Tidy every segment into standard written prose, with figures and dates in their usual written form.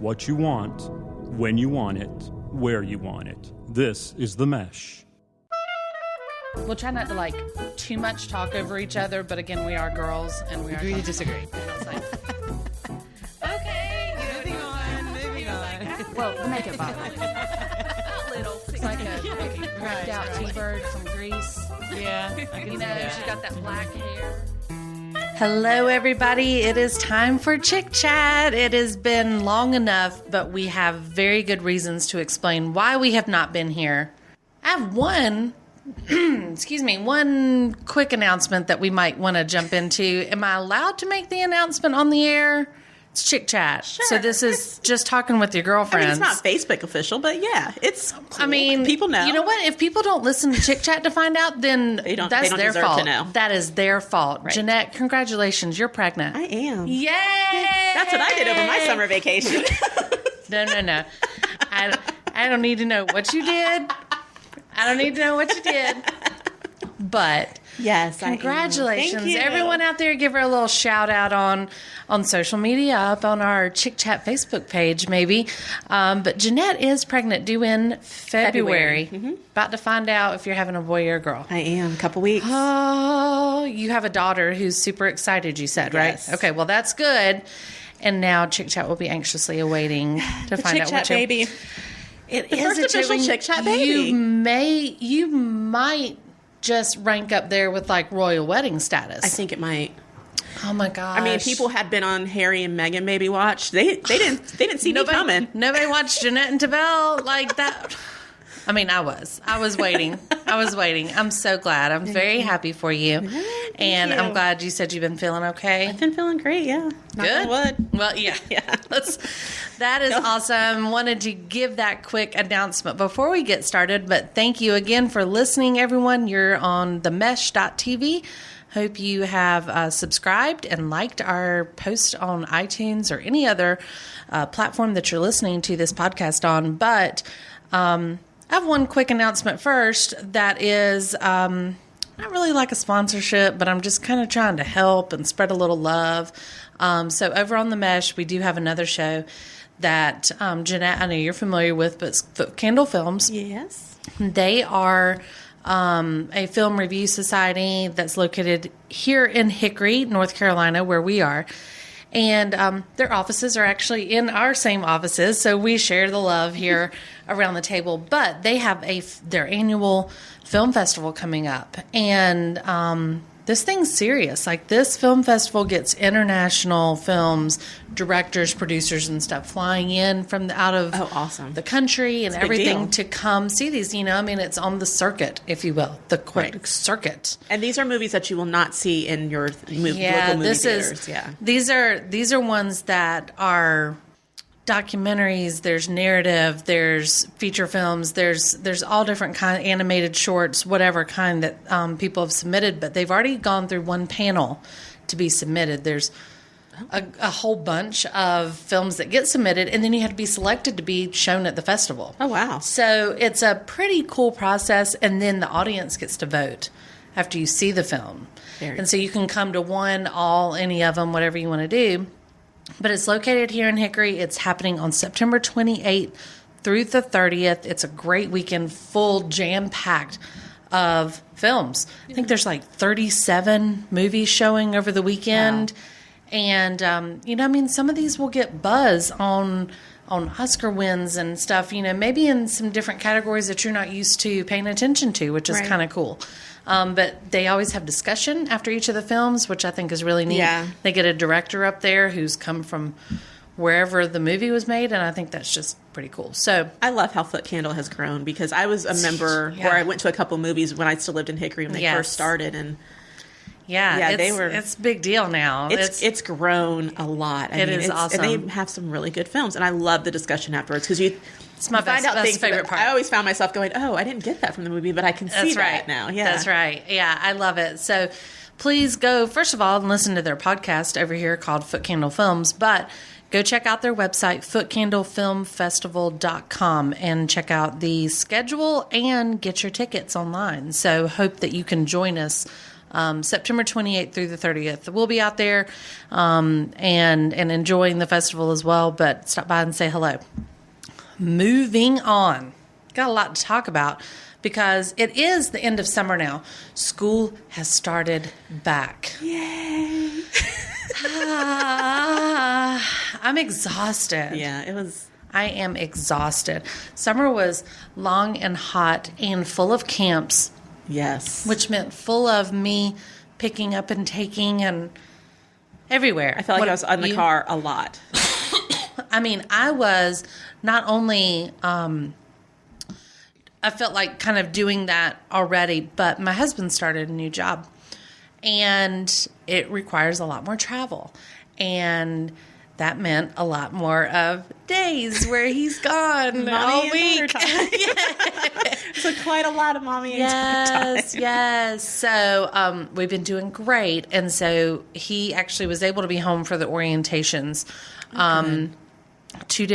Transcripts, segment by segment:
what you want, when you want it, where you want it. This is The Mesh. We'll try not to like too much talk over each other, but again, we are girls and we are Agree to disagree. Okay, Moving on. well, the makeup bottle. It's like a cracked out T-bird from Greece. Yeah, You know, she's got that black hair. Hello, everybody. It is time for Chick Chat. It has been long enough, but we have very good reasons to explain why we have not been here. I have one quick announcement that we might want to jump into. Am I allowed to make the announcement on the air? It's Chick Chat. Sure. So this is just talking with your girlfriends. it's not Facebook official, but yeah, it's cool. I mean, people know. You know what? If people don't listen to Chick Chat to find out, then They don't that's their deserve fault. to know. That is their fault. Right. Jeanette, congratulations. You're pregnant. I am. Yay! That's what I did over my summer vacation. No. I don't need to know what you did. I don't need to know what you did. But Yes, congratulations. Thank you. Everyone out there, give her a little shout out on social media, up on our Chick Chat Facebook page, maybe. But Jeanette is pregnant, due in February. Mm-hmm. About to find out if you're having a boy or a girl. I am. A couple weeks. Oh, you have a daughter who's super excited, you said, Yes. right? Okay, well, that's good. And now Chick Chat will be anxiously awaiting to find Chick out Chat what your baby. It The is first a official chick- Chick Chat baby. You might just rank up there with like royal wedding status. I think it might. Oh my gosh! I mean, people had been on Harry and Meghan Baby Watch. They didn't see me coming. Nobody watched Jeanette and Tabell like that. I mean, I was waiting. I'm so glad. I'm very happy for you, and you. I'm glad you said you've been feeling okay. I've been feeling great. Yeah. Knock Good. on wood. Well, yeah. Yeah. That is awesome. Wanted to give that quick announcement before we get started, but thank you again for listening, everyone. You're on themesh.tv. Hope you have subscribed and liked our post on iTunes or any other platform that you're listening to this podcast on. But I have one quick announcement first that is not really like a sponsorship, but I'm just kind of trying to help and spread a little love. So over on The Mesh, we do have another show that Jeanette, I know you're familiar with, but it's Foot Candle Films. Yes. They are a film review society that's located here in Hickory, North Carolina, where we are. And their offices are actually in our same offices, so we share the love here around the table. But they have their annual film festival coming up, and this thing's serious. Like, this film festival gets international films, directors, producers, and stuff flying in from out of awesome. the country and It's a big everything deal. to come see these. You know, I mean, it's on the circuit, if you will, the quick circuit. And these are movies that you will not see in your local movie theaters. These are ones that are documentaries, there's narrative, there's feature films, there's all different kind, animated shorts, whatever kind that people have submitted, but they've already gone through one panel to be submitted. There's a whole bunch of films that get submitted, and then you have to be selected to be shown at the festival. Oh, wow. So it's a pretty cool process, and then the audience gets to vote after you see the film. And so you can come to one, all, any of them, whatever you want to do. But it's located here in Hickory. It's happening on September 28th through the 30th. It's a great weekend, full, jam-packed of films. I think there's like 37 movies showing over the weekend. Wow. And, you know, I mean, some of these will get buzz on Oscar wins and stuff, you know, maybe in some different categories that you're not used to paying attention to, which is kind of cool. But they always have discussion after each of the films, which I think is really neat. Yeah. They get a director up there who's come from wherever the movie was made, and I think that's just pretty cool. So I love how Foot Candle has grown, because I was a member where I went to a couple movies when I still lived in Hickory when they first started, and it's a big deal now. It's grown a lot. It is awesome. And they have some really good films, and I love the discussion afterwards, because it's my best favorite part. I always found myself going, "Oh, I didn't get that from the movie, but I can see that now." Yeah, that's right. Yeah, I love it. So please go first of all and listen to their podcast over here called Foot Candle Films, but go check out their website, footcandlefilmfestival.com, and check out the schedule and get your tickets online. So hope that you can join us September 28th through the 30th. We'll be out there and enjoying the festival as well, but stop by and say hello. Moving on. Got a lot to talk about because it is the end of summer now. School has started back. Yay! I'm exhausted. Yeah, it was. I am exhausted. Summer was long and hot and full of camps. Yes. Which meant full of me picking up and taking and everywhere. I felt like I was in the car a lot. I mean, I was not only, I felt like kind of doing that already, but my husband started a new job and it requires a lot more travel. And that meant a lot more of days where he's gone all week. So quite a lot of mommy and time. Yes. So we've been doing great. And so he actually was able to be home for the orientations. I had two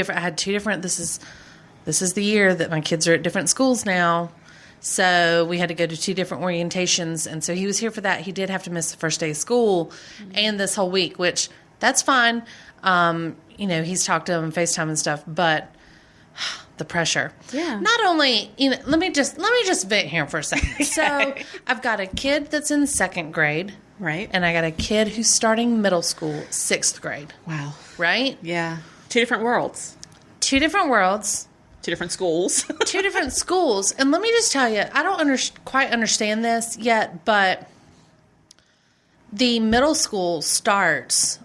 different, this is the year that my kids are at different schools now. So we had to go to 2 different orientations. And so he was here for that. He did have to miss the first day of school and this whole week, which that's fine. He's talked to him on FaceTime and stuff, but the pressure. Yeah. Not only, let me just vent here for a second. Okay. So I've got a kid that's in 2nd grade. Right. And I got a kid who's starting middle school, 6th grade. Wow. Right? Yeah. 2 different worlds. 2 different worlds. 2 different schools. 2 different schools. And let me just tell you, I don't quite understand this yet, but the middle school starts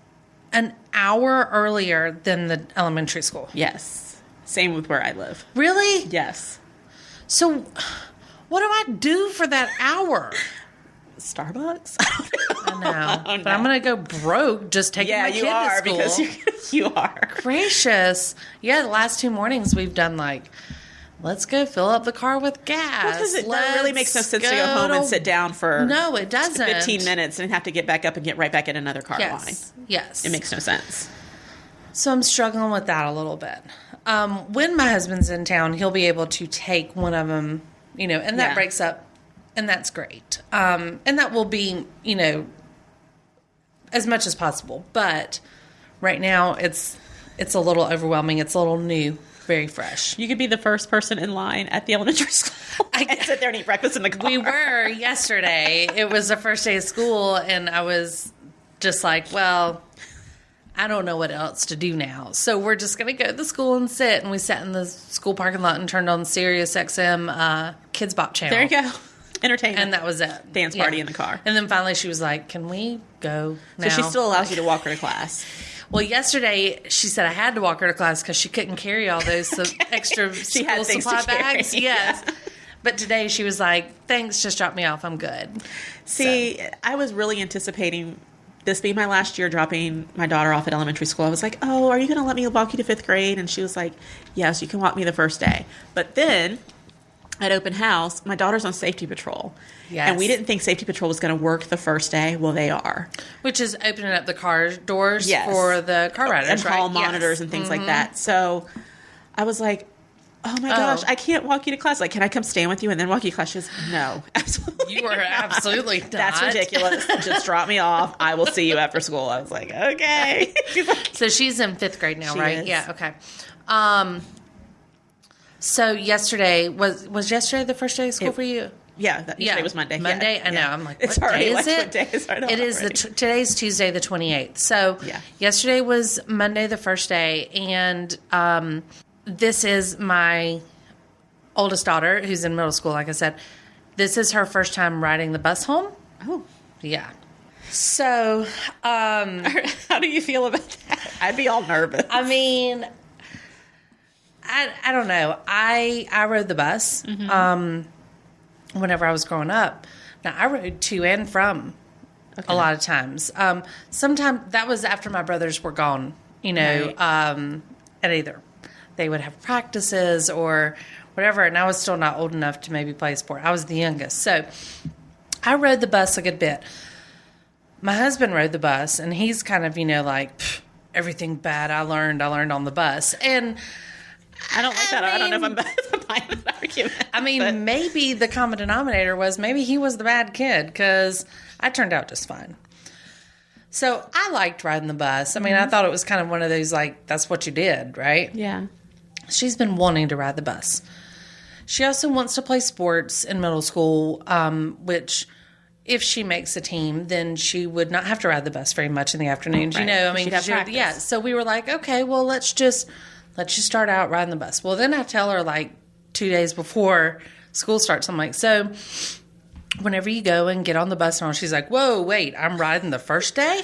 an hour earlier than the elementary school. Yes. Same with where I live. Really? Yes. So what do I do for that hour? Starbucks? I know. But I'm going to go broke just taking my kid to school. Because you are. Gracious. Yeah, the last 2 mornings we've done let's go fill up the car with gas. Because it really makes no sense to go home and sit down for no, it doesn't. 15 minutes and have to get back up and get right back in another car line. Yes. It makes no sense. So I'm struggling with that a little bit. When my husband's in town, he'll be able to take one of them, and that breaks up, and that's great. And that will be, as much as possible. But right now, it's a little overwhelming. It's a little new. Very fresh. You could be the first person in line at the elementary school and sit there and eat breakfast in the car. We were yesterday. It was the first day of school, and I was just like, well, I don't know what else to do now. So we're just going to go to the school and sit. And we sat in the school parking lot and turned on Sirius XM Kids Bop channel. There you go. Entertainment. And that was it. Dance party in the car. And then finally she was like, can we go now? So she still allows you to walk her to class. Well, yesterday she said I had to walk her to class because she couldn't carry all those extra school supply bags. Yes. Yeah. But today she was like, thanks, just drop me off. I'm good. See, I was really anticipating this being my last year dropping my daughter off at elementary school. I was like, oh, are you going to let me walk you to 5th grade? And she was like, yes, you can walk me the first day. But then at open house, my daughter's on safety patrol. Yes. And we didn't think safety patrol was going to work the first day. Well, they are. Which is opening up the car doors for the car riders, and hall monitors and things like that. So I was like, oh my gosh, I can't walk you to class. Like, can I come stand with you and then walk you to class? She goes, no, absolutely You are not. absolutely not. That's ridiculous. Just drop me off. I will see you after school. I was like, okay. So she's in 5th grade now, right? Is. Yeah, okay. So yesterday, was yesterday the first day of school for you? Yeah, yesterday was Monday. Monday? Yeah. I know. I'm like, it's what already day is it? What day is it? It is today's Tuesday the 28th. So yesterday was Monday the first day, and this is my oldest daughter who's in middle school, like I said. This is her first time riding the bus home. Oh. Yeah. So, how do you feel about that? I'd be all nervous. I mean, I don't know. I rode the bus whenever I was growing up. Now, I rode to and from a lot of times. Sometimes that was after my brothers were gone, right. And either they would have practices or whatever, and I was still not old enough to maybe play a sport. I was the youngest. So I rode the bus a good bit. My husband rode the bus, and he's kind of, like, everything bad I learned on the bus. And I don't like that. I don't know if I'm buying that argument. I mean, maybe the common denominator was maybe he was the bad kid because I turned out just fine. So I liked riding the bus. I mean, I thought it was kind of one of those, like, that's what you did, right? Yeah. She's been wanting to ride the bus. She also wants to play sports in middle school, which if she makes a team, then she would not have to ride the bus very much in the afternoons. Right. You know, I mean, She'd have practice. yeah. So we were like, okay, well, let's you start out riding the bus. Well, then I tell her like 2 days before school starts, I'm like, so whenever you go and get on the bus and all, she's like, whoa, wait, I'm riding the first day?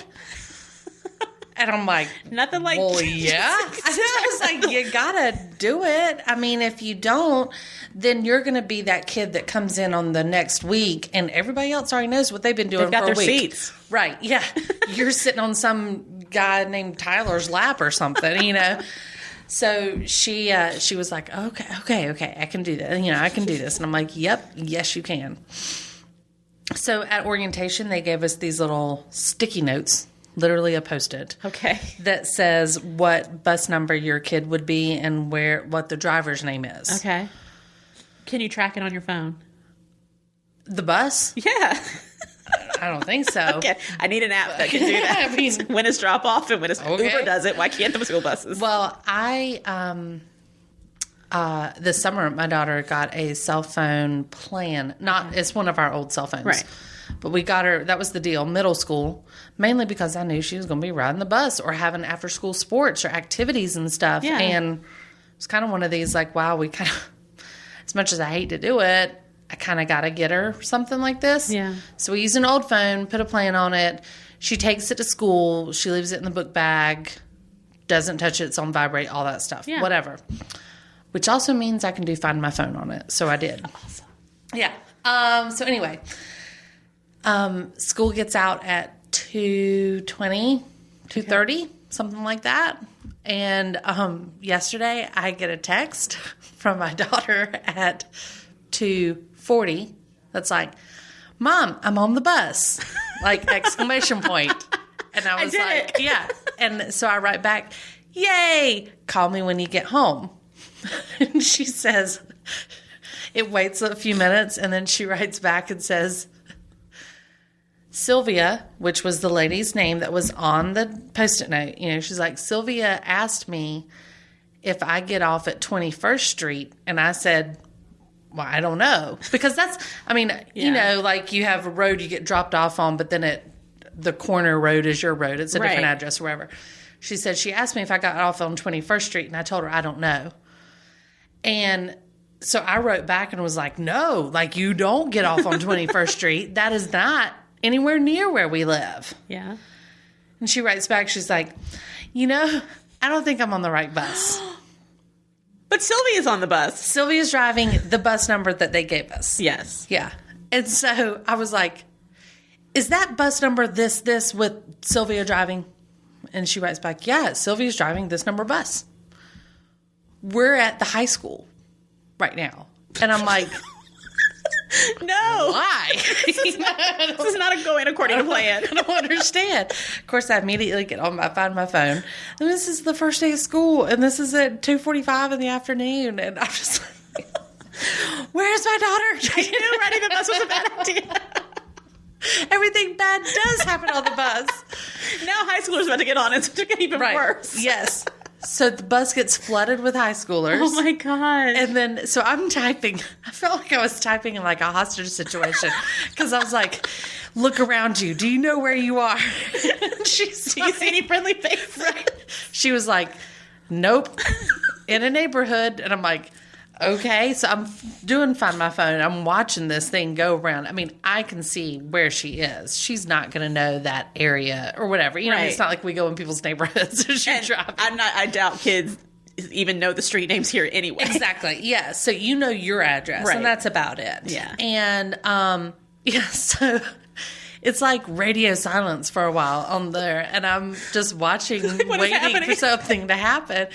And I'm like, nothing like, well, yeah. I was like, you gotta do it. I mean, if you don't, then you're going to be that kid that comes in on the next week and everybody else already knows what they've been doing They've got for a their week. seats. Right, yeah. You're sitting on some guy named Tyler's lap or something, you know. So she was like, okay, I can do that. You know, I can do this. And I'm like, yep, yes, you can. So at orientation, they gave us these little sticky notes, literally a Post-it. Okay. That says what bus number your kid would be and what the driver's name is. Okay. Can you track it on your phone? The bus? Yeah. I don't think so. Okay. I need an app that can do that. I mean, when is drop off and when is Okay. Uber does it? Why can't the school buses? Well, this summer my daughter got a cell phone plan. It's one of our old cell phones. Right. But we got her, that was the deal, middle school, mainly because I knew she was going to be riding the bus or having after school sports or activities and stuff. Yeah. And it's kind of one of these like, wow, we kind of, as much as I hate to do it, I kind of got to get her something like this. Yeah. So we used an old phone, put a plan on it. She takes it to school. She leaves it in the book bag, doesn't touch it. It's on vibrate, all that stuff, Yeah. whatever. Which also means I can do Find My Phone on it. So I did. Awesome. Yeah. So anyway, school gets out at 2:20, 2:30, something like that. And yesterday I get a text from my daughter at 2:40 that's like, Mom, I'm on the bus, like exclamation point. And I was like, yeah. And so I write back, yay, call me when you get home. And she says, it waits a few minutes and then she writes back and says, Sylvia, which was the lady's name that was on the Post-it note, you know, she's like, Sylvia asked me if I get off at 21st Street. And I said, well, I don't know. Because that's, I mean, you know, like you have a road you get dropped off on, but then the corner road is your road. It's a different address or wherever. She said, she asked me if I got off on 21st Street. And I told her, I don't know. And so I wrote back and was like, no, like you don't get off on 21st Street. That is not anywhere near where we live. Yeah. And she writes back, she's like, you know, I don't think I'm on the right bus. But Sylvia's on the bus. Sylvia's driving the bus number that they gave us. Yes. Yeah. And so I was like, is that bus number this with Sylvia driving? And she writes back, yeah, Sylvia's driving this number bus. We're at the high school right now. And I'm like, no. why? This is not going according to plan. I don't understand. Of course, I immediately find my phone. And this is the first day of school. And this is at 2:45 in the afternoon. And I'm just like, where's my daughter? I knew riding the bus was a bad idea. Everything bad does happen on the bus. Now high schoolers about to get on it, so it's even worse. Yes. So the bus gets flooded with high schoolers. Oh my God. And then, so I'm typing. I felt like I was typing in like a hostage situation because I was like, look around you. Do you know where you are? She's Do you see any friendly faces? Right. She was like, nope, in a neighborhood. And I'm like, okay. So I'm doing Find My Phone. I'm watching this thing go around. I mean, I can see where she is. She's not going to know that area or whatever. You know, it's not like we go in people's neighborhoods. I doubt kids even know the street names here anyway. Exactly. Yeah. So you know your address, and that's about it. Yeah. And yeah. So it's like radio silence for a while on there, and I'm just watching, waiting for something to happen.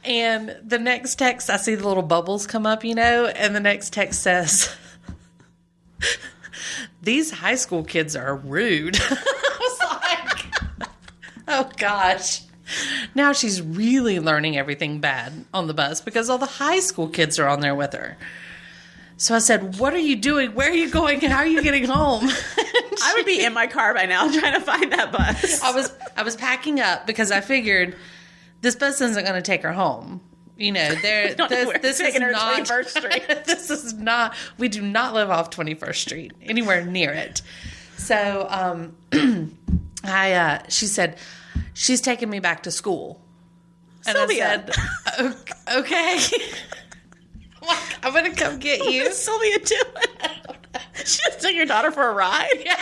And the next text, I see the little bubbles come up, you know, and the next text says, these high school kids are rude. I was like, oh gosh. Now she's really learning everything bad on the bus because all the high school kids are on there with her. So I said, what are you doing? Where are you going? How are you getting home? I would be in my car by now trying to find that bus. I was packing up because I figured this bus isn't going to take her home. You know, this is not 21st Street. This is not. We do not live off 21st Street, anywhere near it. So, she said she's taking me back to school, and Sylvia. I said, okay, I'm gonna come get you. What's Sylvia doing? She just took your daughter for a ride? Yeah,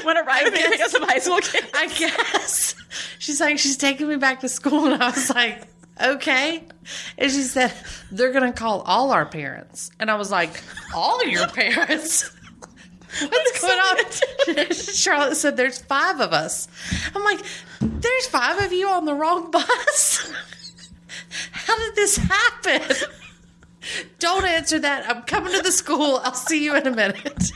Want to ride with me to pick up some high school kids? I guess. She's like, she's taking me back to school, and I was like, okay. And she said, they're going to call all our parents. And I was like, all your parents? What's going on? Charlotte said, there's 5 of us. I'm like, there's 5 of you on the wrong bus? How did this happen? Don't answer that. I'm coming to the school. I'll see you in a minute.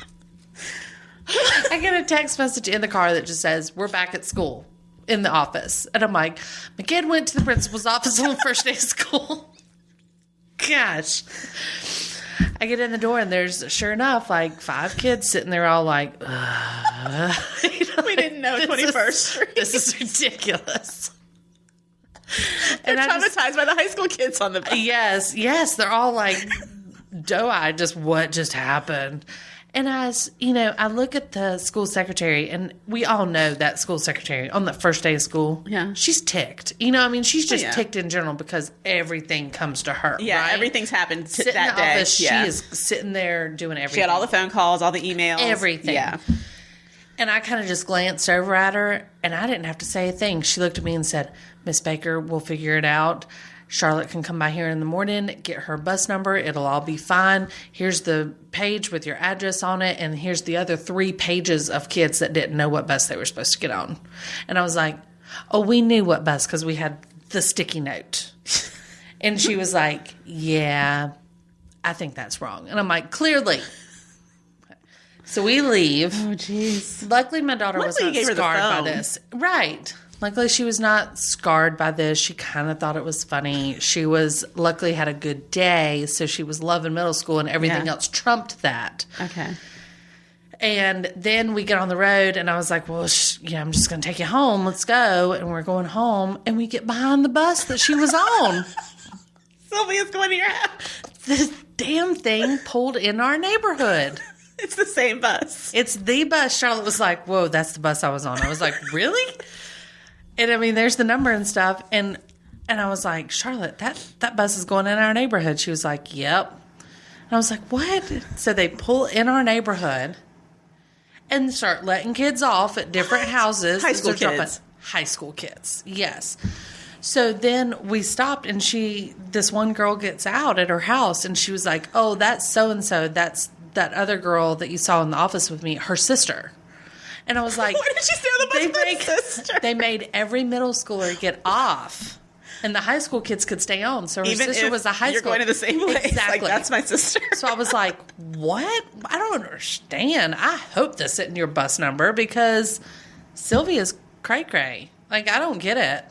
I get a text message in the car that just says, we're back at school in the office. And I'm like, my kid went to the principal's office on the first day of school. Gosh. I get in the door and there's, sure enough, like 5 kids sitting there all like, We didn't know 21st Street. This is ridiculous. They're traumatized by the high school kids on the bus. Yes. They're all like, doe-eyed, just what just happened? And as, you know, I look at the school secretary, and we all know that school secretary on the first day of school. Yeah. She's ticked. You know, I mean, she's just yeah. ticked in general because everything comes to her. Yeah, right? everything's happened Sitting that in the day. office, Yeah. she is sitting there doing everything. She had all the phone calls, all the emails. Everything. Yeah. And I kind of just glanced over at her, and I didn't have to say a thing. She looked at me and said, Miss Baker, we'll figure it out. Charlotte can come by here in the morning, get her bus number. It'll all be fine. Here's the page with your address on it, and here's the other 3 pages of kids that didn't know what bus they were supposed to get on. And I was like, oh, we knew what bus because we had the sticky note. And she was like, yeah, I think that's wrong. And I'm like, clearly. So we leave. Oh, jeez. Luckily, my daughter was not you gave her the scarred by phone. this. Right. Luckily, she was not scarred by this. She kind of thought it was funny. She was luckily had a good day, so she was loving middle school, and everything Yeah. else trumped that. Okay. And then we get on the road, and I was like, well, I'm just going to take you home. Let's go. And we're going home, and we get behind the bus that she was on. Sylvia's going to your house. This damn thing pulled in our neighborhood. It's the same bus. It's the bus. Charlotte was like, whoa, that's the bus I was on. I was like, really? And I mean, there's the number and stuff. And I was like, Charlotte, that bus is going in our neighborhood. She was like, yep. And I was like, what? So they pull in our neighborhood and start letting kids off at different houses. High school They're dropping- kids. High school kids, yes. So then we stopped, and this one girl gets out at her house, and she was like, oh, that's so-and-so. That's that other girl that you saw in the office with me, her sister. And I was like, Why did she stay on the bus with her sister? they made every middle schooler get off, and the high school kids could stay on. So her Even sister if was a high you're school. going to the same place. Exactly. Like, that's my sister. So I was like, what? I don't understand. I hope this isn't your bus number because Sylvia's cray-cray. Like, I don't get it.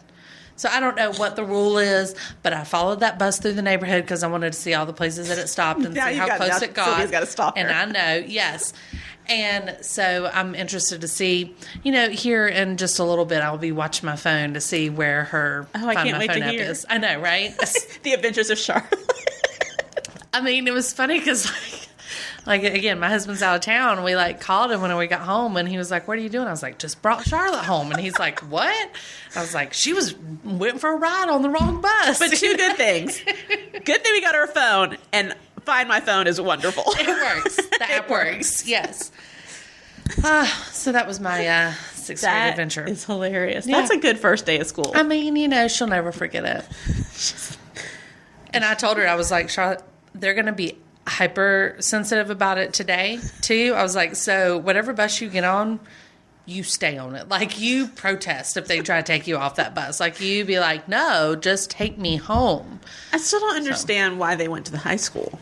So I don't know what the rule is, but I followed that bus through the neighborhood because I wanted to see all the places that it stopped and Now see you how got- close now it got. Sylvia's gotta stop her. And I know, yes. And so I'm interested to see, here in just a little bit, I'll be watching my phone to see where her Oh, I Find can't My wait Phone to app hear. is. I know, right? The Adventures of Charlotte. I mean, it was funny because, like, again, my husband's out of town. We, called him when we got home, and he was like, what are you doing? I was like, just brought Charlotte home. And he's like, what? I was like, she went for a ride on the wrong bus. But 2 good things. Good thing we got her phone, and Find My Phone is wonderful. It works. The app works. Yes. So that was my 6th grade adventure. Is hilarious. Yeah. That's a good first day of school. I mean, she'll never forget it. And I told her, I was like, Charlotte, they're going to be hypersensitive about it today, too. I was like, so whatever bus you get on, you stay on it. Like, you protest if they try to take you off that bus. Like, you be like, no, just take me home. I still don't understand why they went to the high school.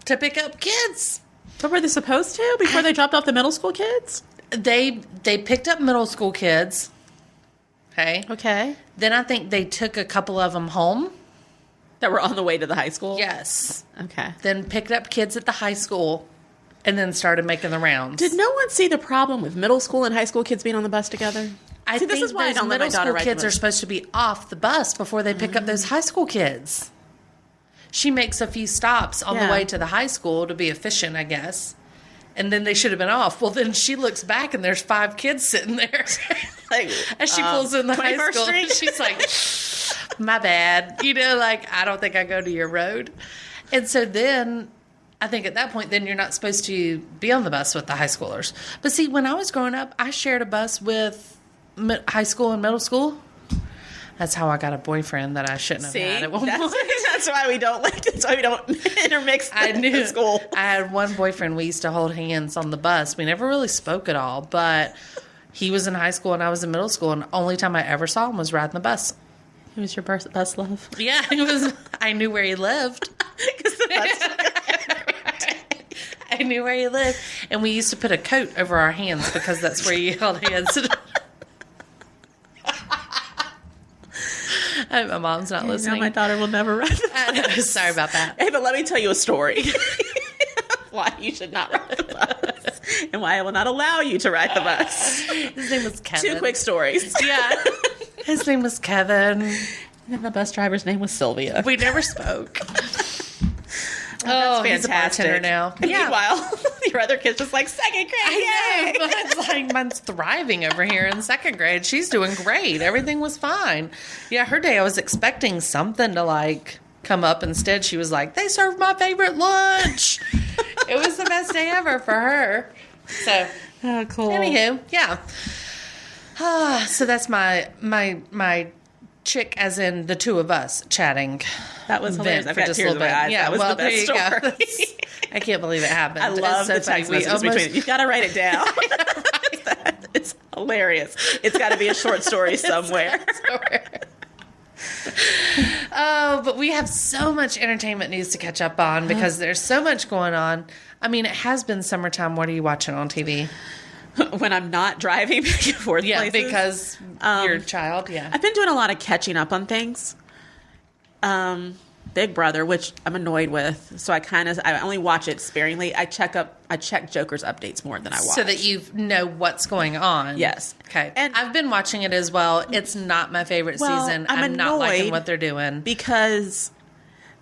To pick up kids. What were they supposed to before they dropped off the middle school kids? They picked up middle school kids. Okay. Okay. Then I think they took a couple of them home. That were on the way to the high school? Yes. Okay. Then picked up kids at the high school and then started making the rounds. Did no one see the problem with middle school and high school kids being on the bus together? I think this is why I those don't let my middle daughter school ride the kids are bus. supposed to be off the bus before they pick up those high school kids. She makes a few stops on the Yeah. way to the high school to be efficient, I guess. And then they should have been off. Well, then she looks back and there's 5 kids sitting there. Like, As she pulls in the high 21st school, Street? she's like, my bad. You know, like, I don't think I go to your road. And so then I think at that point, then you're not supposed to be on the bus with the high schoolers. But see, when I was growing up, I shared a bus with high school and middle school. That's how I got a boyfriend that I shouldn't have had at one point. That's why we don't intermix the school. I had one boyfriend. We used to hold hands on the bus. We never really spoke at all, but he was in high school and I was in middle school, and the only time I ever saw him was riding the bus. It was your bus love? Yeah, it was. I knew where he lived. I knew where he lived, and we used to put a coat over our hands because that's where you held hands. My mom's not listening. Now my daughter will never ride the bus. I know, sorry about that. Hey, but let me tell you a story. Why you should not ride the bus. And why I will not allow you to ride the bus. His name was Kevin. 2 quick stories. Yeah. His name was Kevin. And then the bus driver's name was Sylvia. We never spoke. That's he's a bartender now. And Yeah. meanwhile, your other kid's just like, 2nd grade, I yay! know, but it's like mine's thriving over here in 2nd grade. She's doing great. Everything was fine. Yeah, her day I was expecting something to like come up. Instead, she was like, they served my favorite lunch. It was the best day ever for her. So, Oh, cool. anywho, yeah. So that's my chick, as in the two of us chatting. That was hilarious. I've for got just a tears in little my bit. eyes. Yeah, that was well, the best there you story. go. I can't believe it happened. I love It's the so text funny. messages between. You've got to write it down. It's hilarious. It's got to be a short story somewhere. Oh, but we have so much entertainment news to catch up on because there's so much going on. I mean, it has been summertime. What are you watching on TV? When I'm not driving back and forth Yeah, places. because your child. Yeah. I've been doing a lot of catching up on things. Big Brother, which I'm annoyed with, so I only watch it sparingly. I check Joker's updates more than I watch, So that you know what's going on. Yes. Okay. And- I've been watching it as well. It's not my favorite Well, season. I'm not liking annoyed what they're doing. because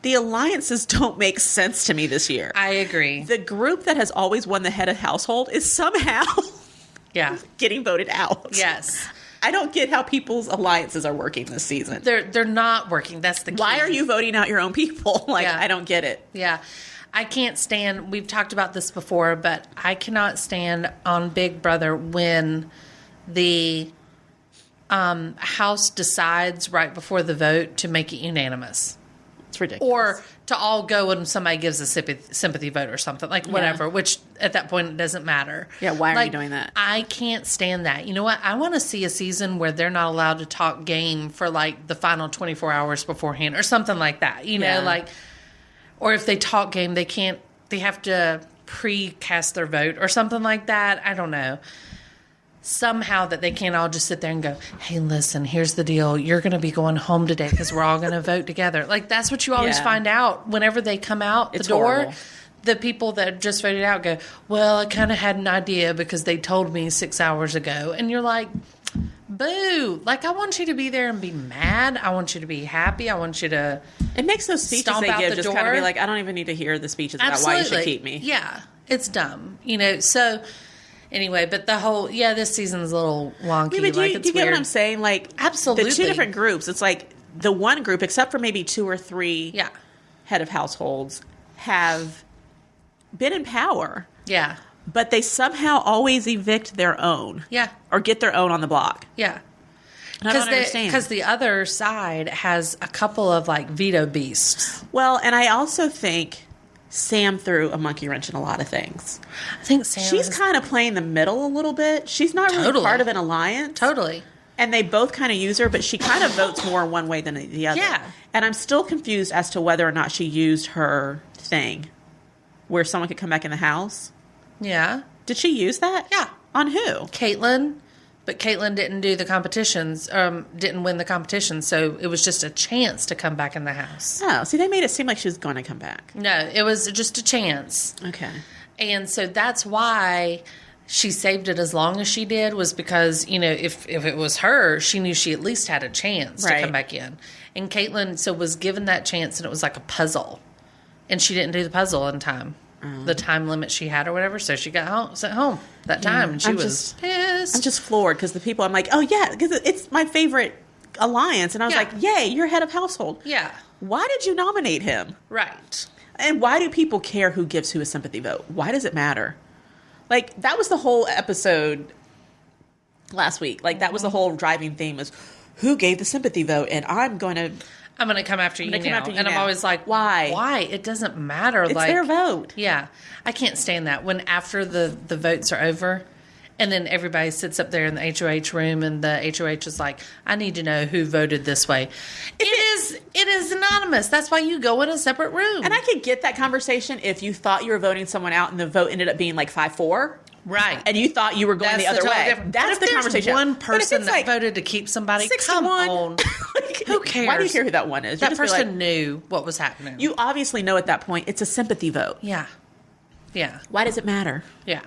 the alliances don't make sense to me this year. I agree. The group that has always won the head of household is somehow Yeah. getting voted out. Yes. I don't get how people's alliances are working this season. They're not working. That's the key. Why are you voting out your own people? Yeah. I don't get it. Yeah. I can't stand, we've talked about this before, but I cannot stand on Big Brother when the House decides right before the vote to make it unanimous. It's ridiculous. Or to all go and somebody gives a sympathy vote or something, like whatever, which at that point it doesn't matter. Yeah, why are you doing that? I can't stand that. You know what? I want to see a season where they're not allowed to talk game for like the final 24 hours beforehand or something like that. You know, like, or if they talk game, they have to pre-cast their vote or something like that. I don't know. Somehow that they can't all just sit there and go, hey, listen, here's the deal. You're going to be going home today because we're all going to vote together. Like, that's what you always find out whenever they come out the door. Horrible. The people that just voted out go, well, I kind of had an idea because they told me 6 hours ago. And you're like, boo. Like, I want you to be there and be mad. I want you to be happy. I want you to It makes those speeches stomp they out give the just kind of door. be like, I don't even need to hear the speeches about absolutely. why you should keep me. Yeah, it's dumb. You know, so anyway, but the whole, this season's a little wonky. Yeah, but like, do it's you get weird. what I'm saying? Like, Absolutely. the two different groups, it's like the one group, except for maybe 2 or 3 Yeah. head of households, have been in power, Yeah. but they somehow always evict their own. Yeah. Or get their own on the block. Yeah. And I don't understand. Because the other side has a couple of like veto beasts. Well, and I also think Sam threw a monkey wrench in a lot of things. I think Sam She's is- kind of playing the middle a little bit. She's not really Totally. part of an alliance. Totally. And they both kind of use her, but she kind of votes more one way than the other. Yeah. And I'm still confused as to whether or not she used her thing where someone could come back in the house. Yeah. Did she use that? Yeah. On who? Caitlin But Caitlin didn't do the competitions, didn't win the competition, so it was just a chance to come back in the house. Oh, see, they made it seem like she was going to come back. No, it was just a chance. Okay. And so that's why she saved it as long as she did, was because, you know, if it was her, she knew she at least had a chance to come back in. And Caitlin was given that chance, and it was like a puzzle. And she didn't do the puzzle in time. The time limit she had or whatever, so she got sent home that time, and she was pissed. I'm just floored because the people, I'm like, oh yeah, because it's my favorite alliance, and I was like, yay, you're head of household. Yeah. Why did you nominate him? Right. And why do people care who gives who a sympathy vote? Why does it matter? Like, that was the whole episode last week. Like, that was the whole driving theme, was who gave the sympathy vote, and I'm going to come after you now. I'm always like, why? Why? It doesn't matter. It's their vote. Yeah. I can't stand that. When after the votes are over, and then everybody sits up there in the HOH room, and the HOH is like, I need to know who voted this way. It is anonymous. That's why you go in a separate room. And I could get that conversation if you thought you were voting someone out and the vote ended up being like 5-4. Right. And you thought you were going the other way. That's the conversation. One person that voted to keep somebody, 61, come on. Who cares? Why do you care who that one is? That person knew what was happening. You obviously know at that point it's a sympathy vote. Yeah. Yeah. Why does it matter? Yeah.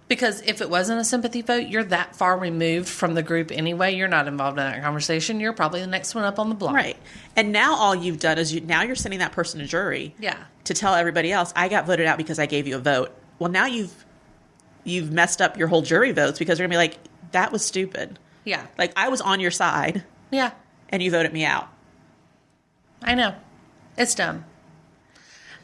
Because if it wasn't a sympathy vote, you're that far removed from the group anyway. You're not involved in that conversation. You're probably the next one up on the block. Right. And now all you've done is now you're sending that person to jury. Yeah. To tell everybody else, I got voted out because I gave you a vote. Well, now you've messed up your whole jury votes because they're going to be like, that was stupid. Yeah. Like, I was on your side. Yeah. And you voted me out. I know. It's dumb.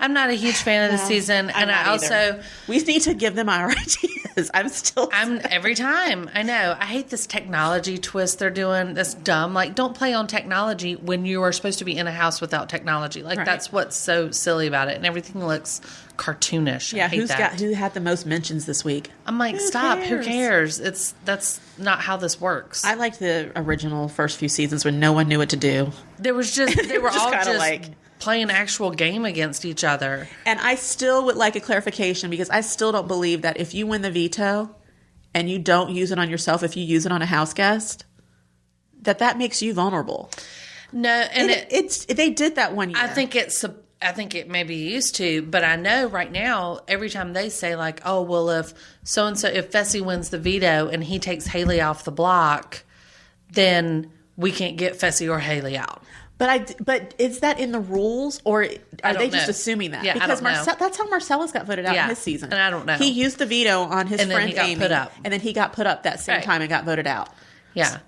I'm not a huge fan of the season, and I also we need to give them our ideas. I'm every time. I know. I hate this technology twist they're doing. That's dumb. Like, don't play on technology when you are supposed to be in a house without technology. Like, that's what's so silly about it, and everything looks cartoonish. Yeah, I hate who had the most mentions this week? I'm like, who cares? That's not how this works. I liked the original first few seasons when no one knew what to do. They were all just like play an actual game against each other. And I still would like a clarification, because I still don't believe that if you win the veto and you don't use it on yourself, if you use it on a house guest, that makes you vulnerable. No, and they did that one year. I think it maybe used to, but I know right now, every time they say like, oh, well, if so-and-so, if Fessy wins the veto and he takes Haley off the block, then we can't get Fessy or Haley out. But is that in the rules, or are they just assuming that? Yeah, because I don't know. That's how Marcellus got voted out in his season. And I don't know. He used the veto on his friend Amy, and then he got put up that same time and got voted out. Yeah.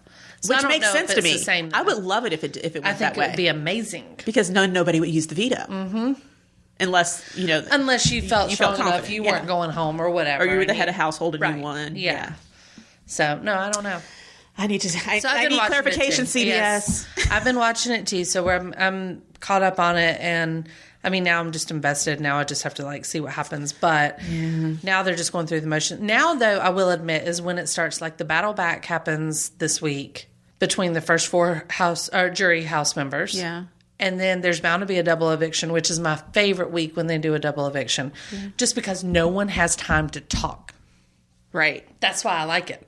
So which makes sense to me. I would love it if it went that way. I think it would be amazing. Because nobody would use the veto. Mm-hmm. Unless you felt strong enough, you weren't going home or whatever. Or you were the head of household and you won. Yeah. So, no, I don't know. I need clarification, CBS. Yes. I've been watching it too, so I'm caught up on it, and I mean, now I'm just invested. Now I just have to see what happens. But now they're just going through the motion. Now, though, I will admit, is when it starts, like the battle back happens this week between the first 4 jury house members. Yeah. And then there's bound to be a double eviction, which is my favorite week when they do a double eviction, just because no one has time to talk. Right. That's why I like it.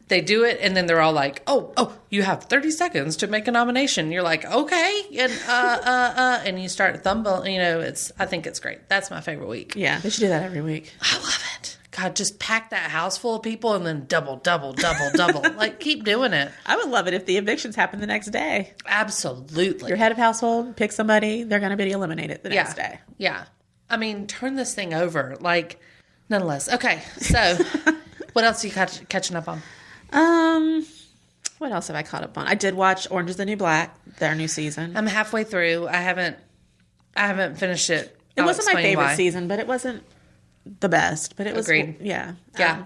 They do it, and then they're all like, "Oh, you have 30 seconds to make a nomination." You're like, "Okay," and and you start thumbling. I think it's great. That's my favorite week. Yeah, they should do that every week. I love it. God, just pack that house full of people, and then double. Like, keep doing it. I would love it if the evictions happen the next day. Absolutely. Your head of household, pick somebody, they're going to be eliminated the next day. Yeah. I mean, turn this thing over. Like, nonetheless. Okay, so what else are you catching up on? What else have I caught up on? I did watch Orange is the New Black, their new season. I'm halfway through. I haven't finished it. It wasn't my favorite season, but it wasn't the best. But it was agreed. Yeah. Yeah.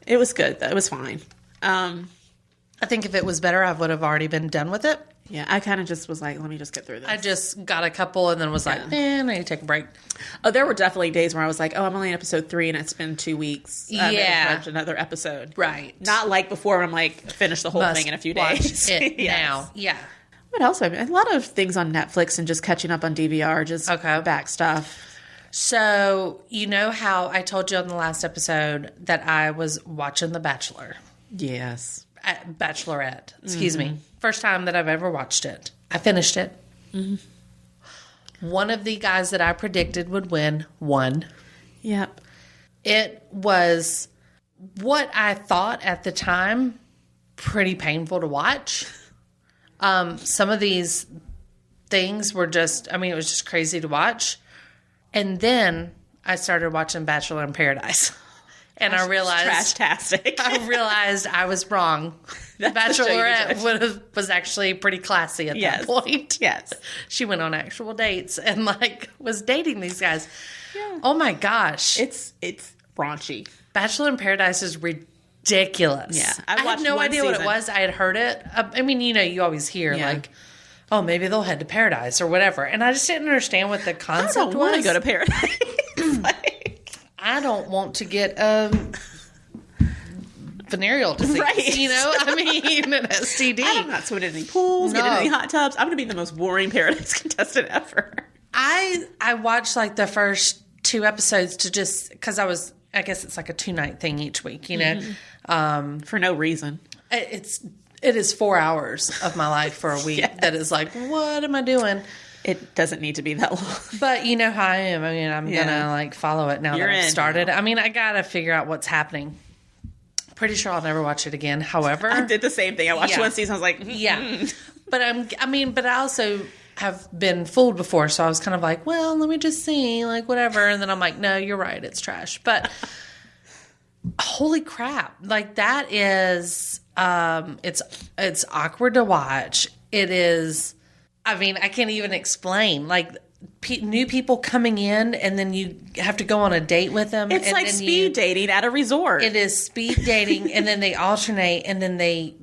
It was good though. It was fine. I think if it was better, I would have already been done with it. Yeah, I kind of just was like, let me just get through this. I just got a couple and then was like, I need to take a break. Oh, there were definitely days where I was like, I'm only in episode 3 and it's been 2 weeks. Yeah. Watch another episode. Right. Not like before where I'm like, finish the whole thing in a few days. It now. Yeah. What else? A lot of things on Netflix and just catching up on DVR, just back stuff. So, you know how I told you on the last episode that I was watching The Bachelor? Yes. Bachelorette. Excuse me. First time that I've ever watched it. I finished it. One of the guys that I predicted would win won. Yep. It was what I thought at the time pretty painful to watch. Some of these things were just, I mean, it was just crazy to watch. And then I started watching Bachelor in Paradise. And I realized Trash-tastic. I realized I was wrong. The Bachelorette was actually pretty classy at that point. Yes. She went on actual dates and was dating these guys. Yeah. Oh my gosh. It's raunchy. Bachelor in Paradise is ridiculous. Yeah. I had no idea what it was. I had heard it. I mean, you always hear oh, maybe they'll head to paradise or whatever. And I just didn't understand what the concept was. I don't want to go to paradise. I don't want to get venereal disease. Right. I mean, an STD. I'm not swimming in any pools, getting in any hot tubs. I'm going to be the most boring paradise contestant ever. I watched the first 2 episodes to just, because I guess it's like a 2-night thing each week, for no reason. It is 4 hours of my life for a week that is what am I doing? It doesn't need to be that long. But you know how I am. I mean, I'm going to follow it now that I've started. Now. I mean, I got to figure out what's happening. Pretty sure I'll never watch it again. However, I did the same thing. I watched one season. I was like, But but I also have been fooled before. So I was kind of like, well, let me just see, whatever. And then I'm like, no, you're right. It's trash. But holy crap. That is, it's awkward to watch. It is, I mean, I can't even explain. New people coming in, and then you have to go on a date with them. It's like speed dating at a resort. It is speed dating, and then they alternate, and then they.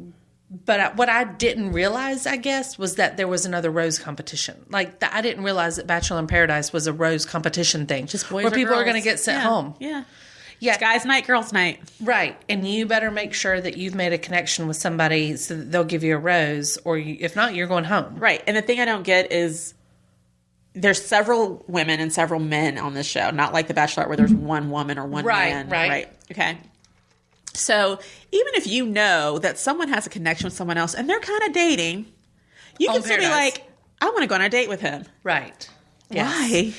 But what I didn't realize, I guess, was that there was another rose competition. I didn't realize that Bachelor in Paradise was a rose competition thing, just boys where or people girls. are going to get sent home. Yeah. It's guys' night, girls' night. Right. And you better make sure that you've made a connection with somebody so that they'll give you a rose, or if not, you're going home. Right. And the thing I don't get is there's several women and several men on this show, not like The Bachelorette where there's one woman or one man. Right. Okay. So even if you know that someone has a connection with someone else and they're kind of dating, you can still be like, I want to go on a date with him. Right. Why?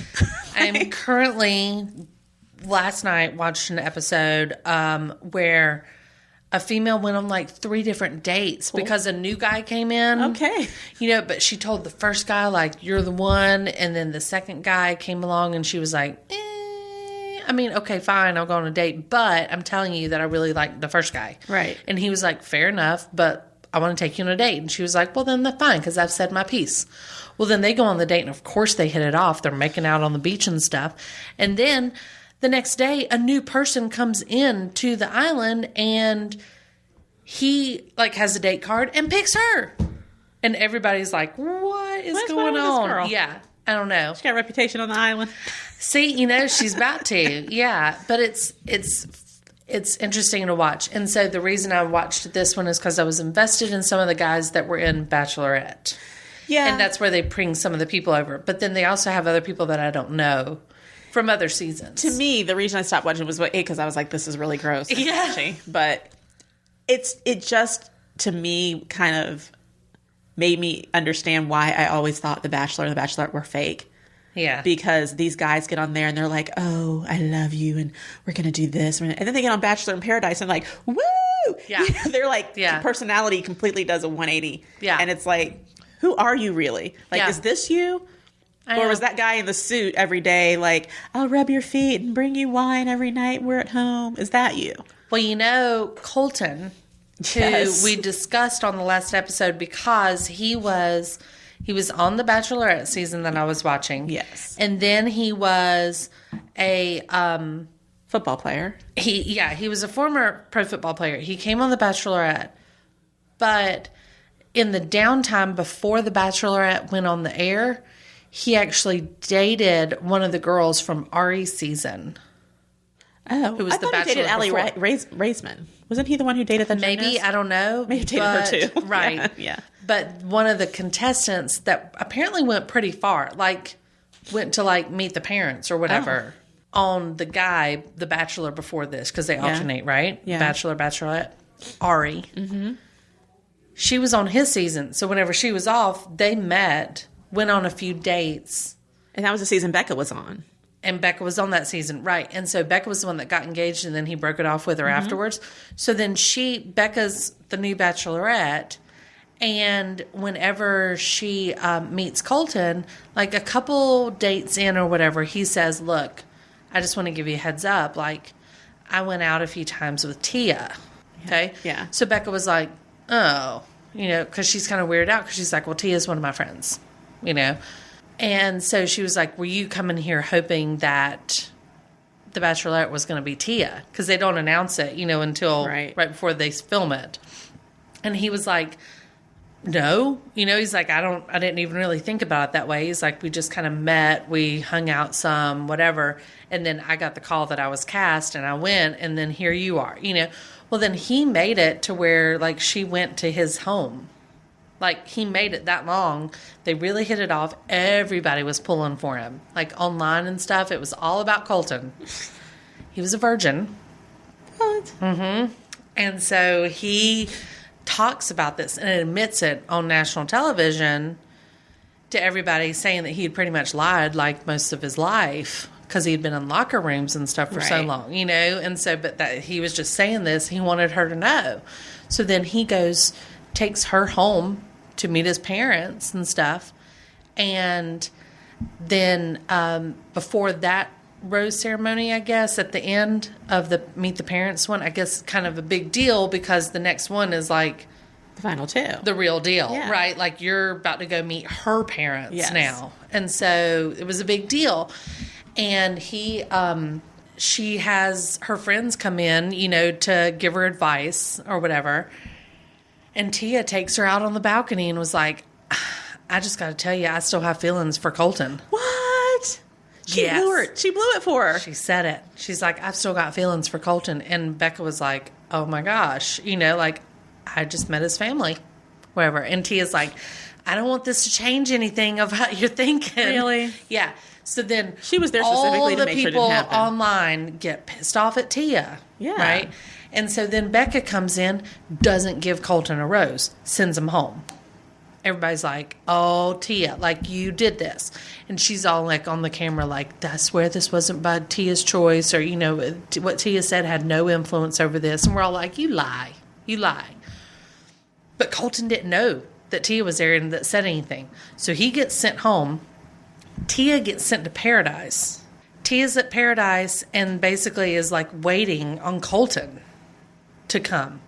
I'm currently, last night, watched an episode where a female went on 3 different dates because a new guy came in. Okay. But she told the first guy, you're the one. And then the second guy came along and she was like, I mean, okay, fine, I'll go on a date. But I'm telling you that I really like the first guy. Right. And he was like, fair enough, but I want to take you on a date. And she was like, well, then that's fine because I've said my piece. Well, then they go on the date and, of course, they hit it off. They're making out on the beach and stuff. And then the next day, a new person comes in to the island and he has a date card and picks her. And everybody's like, what is going on? Girl? Yeah, I don't know. She got a reputation on the island. See, she's about to. Yeah, but it's interesting to watch. And so the reason I watched this one is because I was invested in some of the guys that were in Bachelorette. Yeah. And that's where they bring some of the people over. But then they also have other people that I don't know from other seasons. To me, the reason I stopped watching was because I was like, this is really gross. Yeah. But it just, to me, kind of made me understand why I always thought The Bachelor and The Bachelorette were fake. Yeah. Because these guys get on there and they're like, oh, I love you and we're going to do this. And then they get on Bachelor in Paradise and woo! Yeah. They're like, personality completely does a 180. Yeah. And it's like, who are you really? Is this you? Or was that guy in the suit every day I'll rub your feet and bring you wine every night we're at home? Is that you? Well, Colton, who we discussed on the last episode because he was on the Bachelorette season that I was watching. Yes. And then he was a football player. He was a former pro football player. He came on the Bachelorette. But in the downtime before the Bachelorette went on the air, he actually dated one of the girls from Ari's season. Oh, who was I thought he dated Allie Raisman. Wasn't he the one who dated the gymnast? Maybe, I don't know. Maybe dated her too. Right. Yeah. But one of the contestants that apparently went pretty far, went to meet the parents or whatever on the guy, the Bachelor before this, because they alternate, right? Yeah. Bachelor, Bachelorette. Ari. Mm-hmm. She was on his season. So whenever she was off, they met, went on a few dates. And that was the season Becca was on. And Becca was on that season, right. And so Becca was the one that got engaged, and then he broke it off with her afterwards. So then Becca's the new bachelorette, and whenever she meets Colton, like a couple dates in or whatever, he says, look, I just want to give you a heads up. Like, I went out a few times with Tia, okay? Yeah. So Becca was like, oh, because she's kind of weirded out because she's like, well, Tia's one of my friends, And so she was like, were you coming here hoping that the Bachelorette was going to be Tia? Because they don't announce it, until right before they film it. And he was like, no. He's like, I didn't even really think about it that way. He's like, we just kind of met. We hung out some, whatever. And then I got the call that I was cast, and I went, and then here you are, Well, then he made it to where, like, she went to his home. Like, he made it that long. They really hit it off. Everybody was pulling for him. Like, online and stuff. It was all about Colton. He was a virgin. What? Mm-hmm. And so he talks about this and admits it on national television to everybody, saying that he had pretty much lied, like, most of his life because he had been in locker rooms and stuff for so long, And so, but that he was just saying this. He wanted her to know. So then he takes her home to meet his parents and stuff. And then before that rose ceremony, I guess, at the end of the Meet the Parents one, I guess kind of a big deal because the next one is like the final two. The real deal, right? Like you're about to go meet her parents now. And so it was a big deal. And she has her friends come in, to give her advice or whatever. And Tia takes her out on the balcony and was like, I just got to tell you, I still have feelings for Colton. What? She blew it for her. She said it. She's like, I've still got feelings for Colton. And Becca was like, oh my gosh, like, I just met his family, whatever. And Tia's like, I don't want this to change anything of how you're thinking. Really? Yeah. So then she was there specifically to make sure it didn't happen. All the people online get pissed off at Tia. Yeah. Right? And so then Becca comes in, doesn't give Colton a rose, sends him home. Everybody's like, oh, Tia, like, you did this. And she's all, like, on the camera, like, I swear this wasn't by Tia's choice, or, what Tia said had no influence over this. And we're all like, you lie. But Colton didn't know that Tia was there and that said anything. So he gets sent home. Tia gets sent to Paradise. Tia's at Paradise and basically is, like, waiting on Colton to come.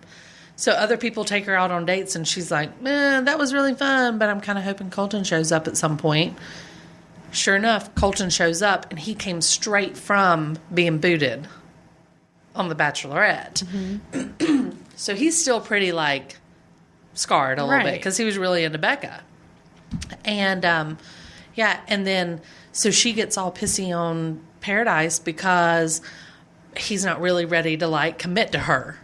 So other people take her out on dates, and she's like, that was really fun, but I'm kind of hoping Colton shows up at some point. Sure enough, Colton shows up, and he came straight from being booted on The Bachelorette. Mm-hmm. So he's still pretty, like, scarred a little bit because he was really into Becca. And, and then so she gets all pissy on Paradise because he's not really ready to, like, commit to her.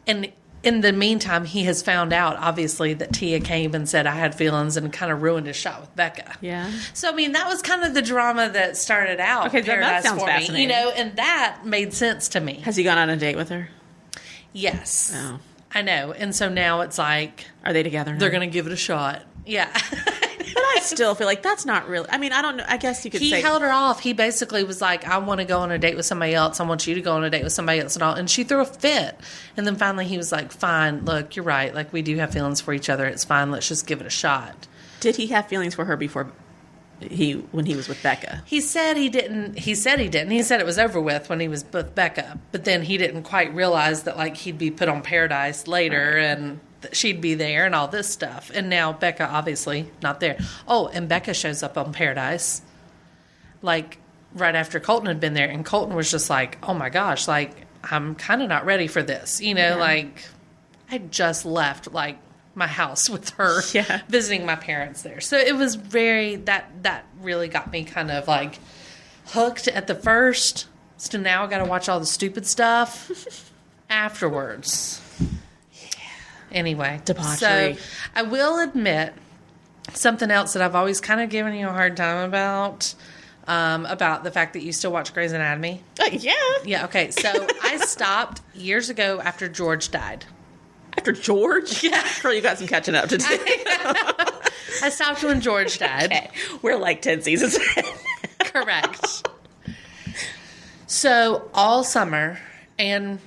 And in the meantime, he has found out, obviously, that Tia came and said I had feelings and kind of ruined his shot with Becca. Yeah. So, I mean, that was kind of the drama that started out. Okay, that sounds fascinating. And that made sense to me. Has he gone on a date with her? Yes. Oh. I know. And so now it's like... Are they together now? They're going to give it a shot. Yeah. But I still feel like that's not really... I mean, I don't know. I guess you could say... He held her off. He basically was like, I want to go on a date with somebody else. I want you to go on a date with somebody else and all. And she threw a fit. And then finally he was like, fine, look, you're right. Like, we do have feelings for each other. It's fine. Let's just give it a shot. Did he have feelings for her before... when he was with Becca? He said he didn't. He said it was over with when he was with Becca. But then he didn't quite realize that, like, he'd be put on Paradise later and that she'd be there and all this stuff. And now Becca, obviously, not there. Oh, and Becca shows up on Paradise, like, right after Colton had been there. And Colton was just like, oh, my gosh, like, I'm kind of not ready for this. Like, I just left, like, my house with her, visiting my parents there. So it was that really got me kind of like hooked at the first. So now I got to watch all the stupid stuff afterwards. Anyway, debauchery. So I will admit something else that I've always kind of given you a hard time about the fact that you still watch Grey's Anatomy. Yeah. Yeah. Okay. So I stopped years ago after George died. after George? Yeah. Girl, you got some catching up to do. I stopped when George died. Okay. We're like 10 seasons ahead. Correct. So all summer and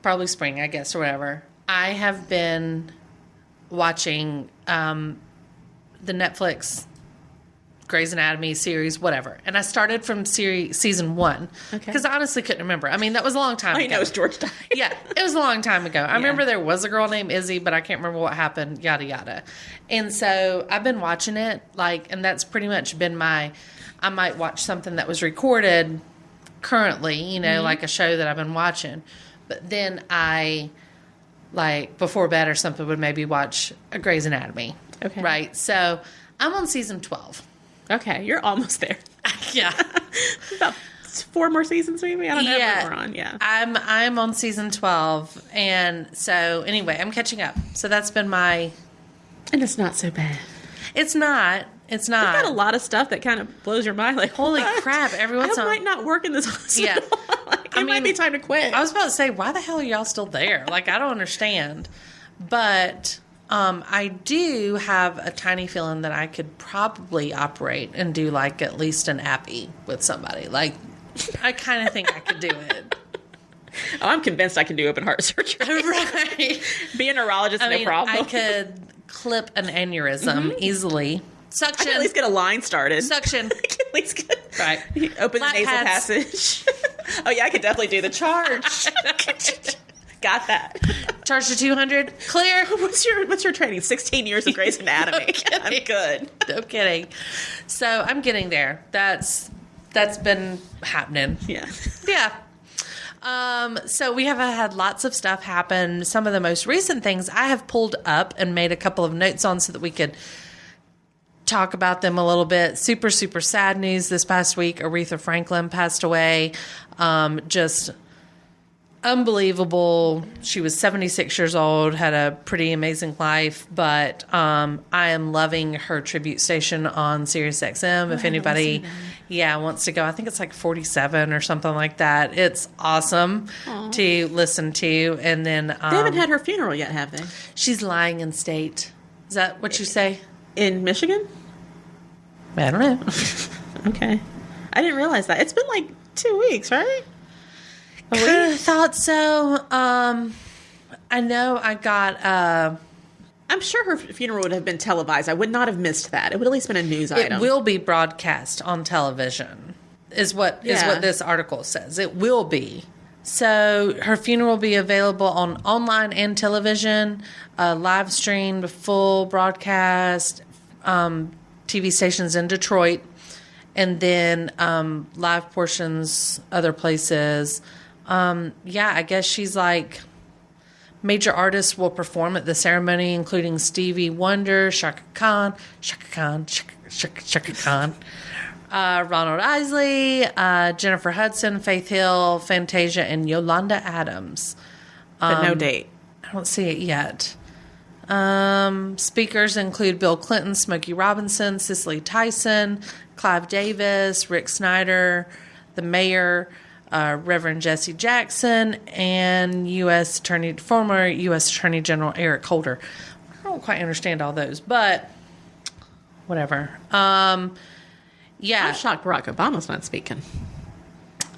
probably spring, I guess, or whatever, I have been watching the Netflix Grey's Anatomy series, whatever. And I started from season 1 because I honestly couldn't remember. I mean, that was a long time ago. All you know is George died. Yeah, it was a long time ago. I remember there was a girl named Izzy, but I can't remember what happened, yada, yada. And so I've been watching it, and that's pretty much been I might watch something that was recorded currently, like a show that I've been watching. But then I, before bed or something, would maybe watch a Grey's Anatomy. Okay. Right? So I'm on season 12. Okay, you're almost there. Yeah. About 4 more seasons, maybe? I don't know what we're on. Yeah. I'm on season 12. And so, anyway, I'm catching up. So that's been my... And it's not so bad. It's not. It's not. You've got a lot of stuff that kind of blows your mind. Like, holy what? crap, everyone's I on... might not work in this hospital. Yeah. It might be time to quit. I was about to say, why the hell are y'all still there? I don't understand. But... I do have a tiny feeling that I could probably operate and do at least an appy with somebody. I kind of think I could do it. Oh, I'm convinced I can do open heart surgery. Right. Be a neurologist, no problem. I could clip an aneurysm easily. Suction. I can at least get a line started. Suction. I can at least get... Right. Open Lap the nasal pads. passage. Oh, yeah, I could definitely do the charge. Got that. Charge to 200. Clear. What's your training? 16 years of Grey's Anatomy. I'm good. No kidding. So I'm getting there. That's been happening. Yeah. Yeah. So we have had lots of stuff happen. Some of the most recent things I have pulled up and made a couple of notes on so that we could talk about them a little bit. Super, super sad news this past week. Aretha Franklin passed away. Just unbelievable. She was 76 years old, had a pretty amazing life, but I am loving her tribute station on SiriusXM. If anybody wants to go, I think it's 47 or something like that. It's awesome to listen to. And then They haven't had her funeral yet, have they? she's lying in state. Is that what you say? In Michigan? I don't know. Okay. I didn't realize that. It's been 2 weeks, right? Kind of thought so. I know I got... I'm sure her funeral would have been televised. I would not have missed that. It would at least been a news item. It will be broadcast on television, is what this article says. It will be. So her funeral will be available on online and television, live streamed, full broadcast, TV stations in Detroit, and then live portions other places. I guess she's major artists will perform at the ceremony, including Stevie Wonder, Shaka Khan, Ronald Isley, Jennifer Hudson, Faith Hill, Fantasia, and Yolanda Adams. But no date. I don't see it yet. Speakers include Bill Clinton, Smokey Robinson, Cicely Tyson, Clive Davis, Rick Snyder, the mayor, Reverend Jesse Jackson, and former U.S. Attorney General Eric Holder. I don't quite understand all those, but whatever. I'm shocked Barack Obama's not speaking.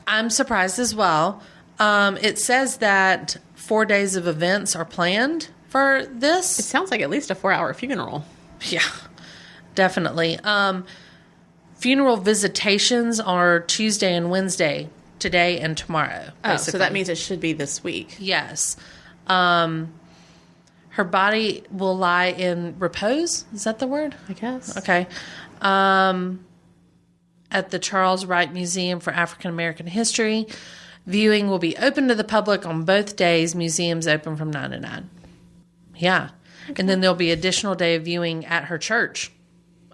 I'm surprised as well. It says that 4 days of events are planned for this. It sounds like at least a 4-hour funeral. Yeah, definitely. Funeral visitations are Tuesday and Wednesday, today and tomorrow. Oh, so that means it should be this week. Yes. Her body will lie in repose. Is that the word? I guess. Okay. At the Charles Wright Museum for African American History. Viewing will be open to the public on both days. Museums open from 9 to 9. Yeah. Okay. And then there'll be additional day of viewing at her church.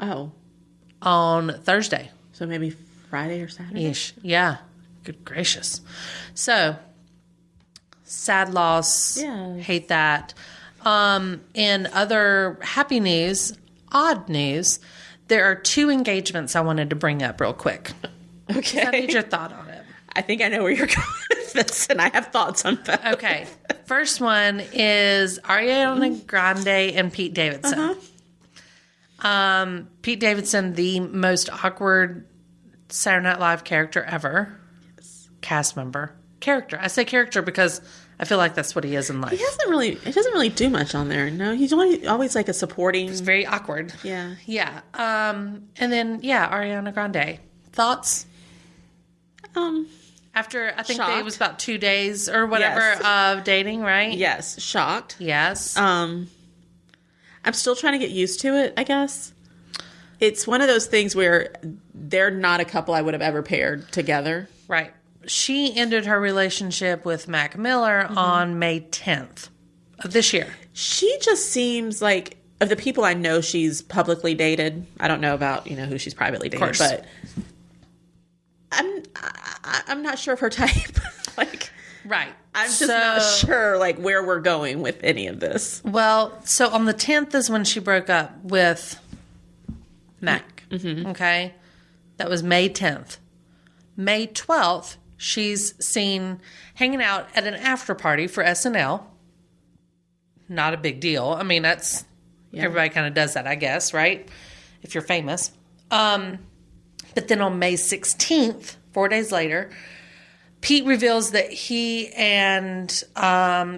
Oh. On Thursday. So maybe Friday or Saturday? Ish. Yeah. Good gracious. So, sad loss. Yeah. Hate that. In other happy news, odd news, there are 2 engagements I wanted to bring up real quick. Okay. I need your thought on it. I think I know where you're going with with this, and I have thoughts on both. Okay. First one is Ariana Grande and Pete Davidson. Pete Davidson, the most awkward Saturday Night Live character ever. Yes. Cast member. Character. I say character because I feel like that's what he is in life. He doesn't really do much on there. No, he's always like a supporting. He's very awkward. Yeah. Yeah. And then, Ariana Grande. Thoughts? After, I think it was about 2 days or whatever of dating, right? Yes. Shocked. Yes. I'm still trying to get used to it, I guess. It's one of those things where they're not a couple I would have ever paired together. Right. She ended her relationship with Mac Miller on May 10th of this year. She just seems like, of the people I know she's publicly dated, I don't know about, who she's privately dated, but I'm not sure of her type. Right. I'm just not sure, where we're going with any of this. Well, so on the 10th is when she broke up with Mac. Mm-hmm. Okay? That was May 10th. May 12th, she's seen hanging out at an after party for SNL. Not a big deal. I mean, everybody kind of does that, I guess, right? If you're famous. But then on May 16th, 4 days later, Pete reveals that he and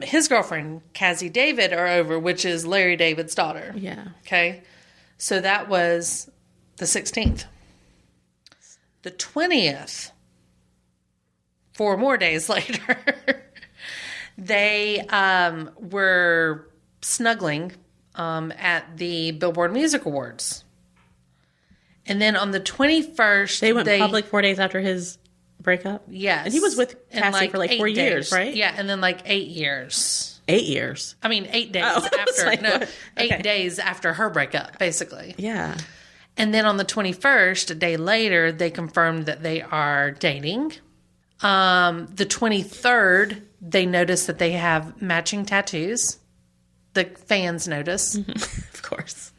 his girlfriend, Cassie David, are over, which is Larry David's daughter. Yeah. Okay? So that was the 16th. The 20th, 4 more days later, they were snuggling at the Billboard Music Awards. And then on the 21st... They went public 4 days after his breakup? Yes. And he was with Cassie for 4 years, right? Yeah, and then 8 years. 8 years? I mean, 8 days after... 8 days after her breakup, basically. Yeah. And then on the 21st, a day later, they confirmed that they are dating. The 23rd, they notice that they have matching tattoos. The fans notice. Of course.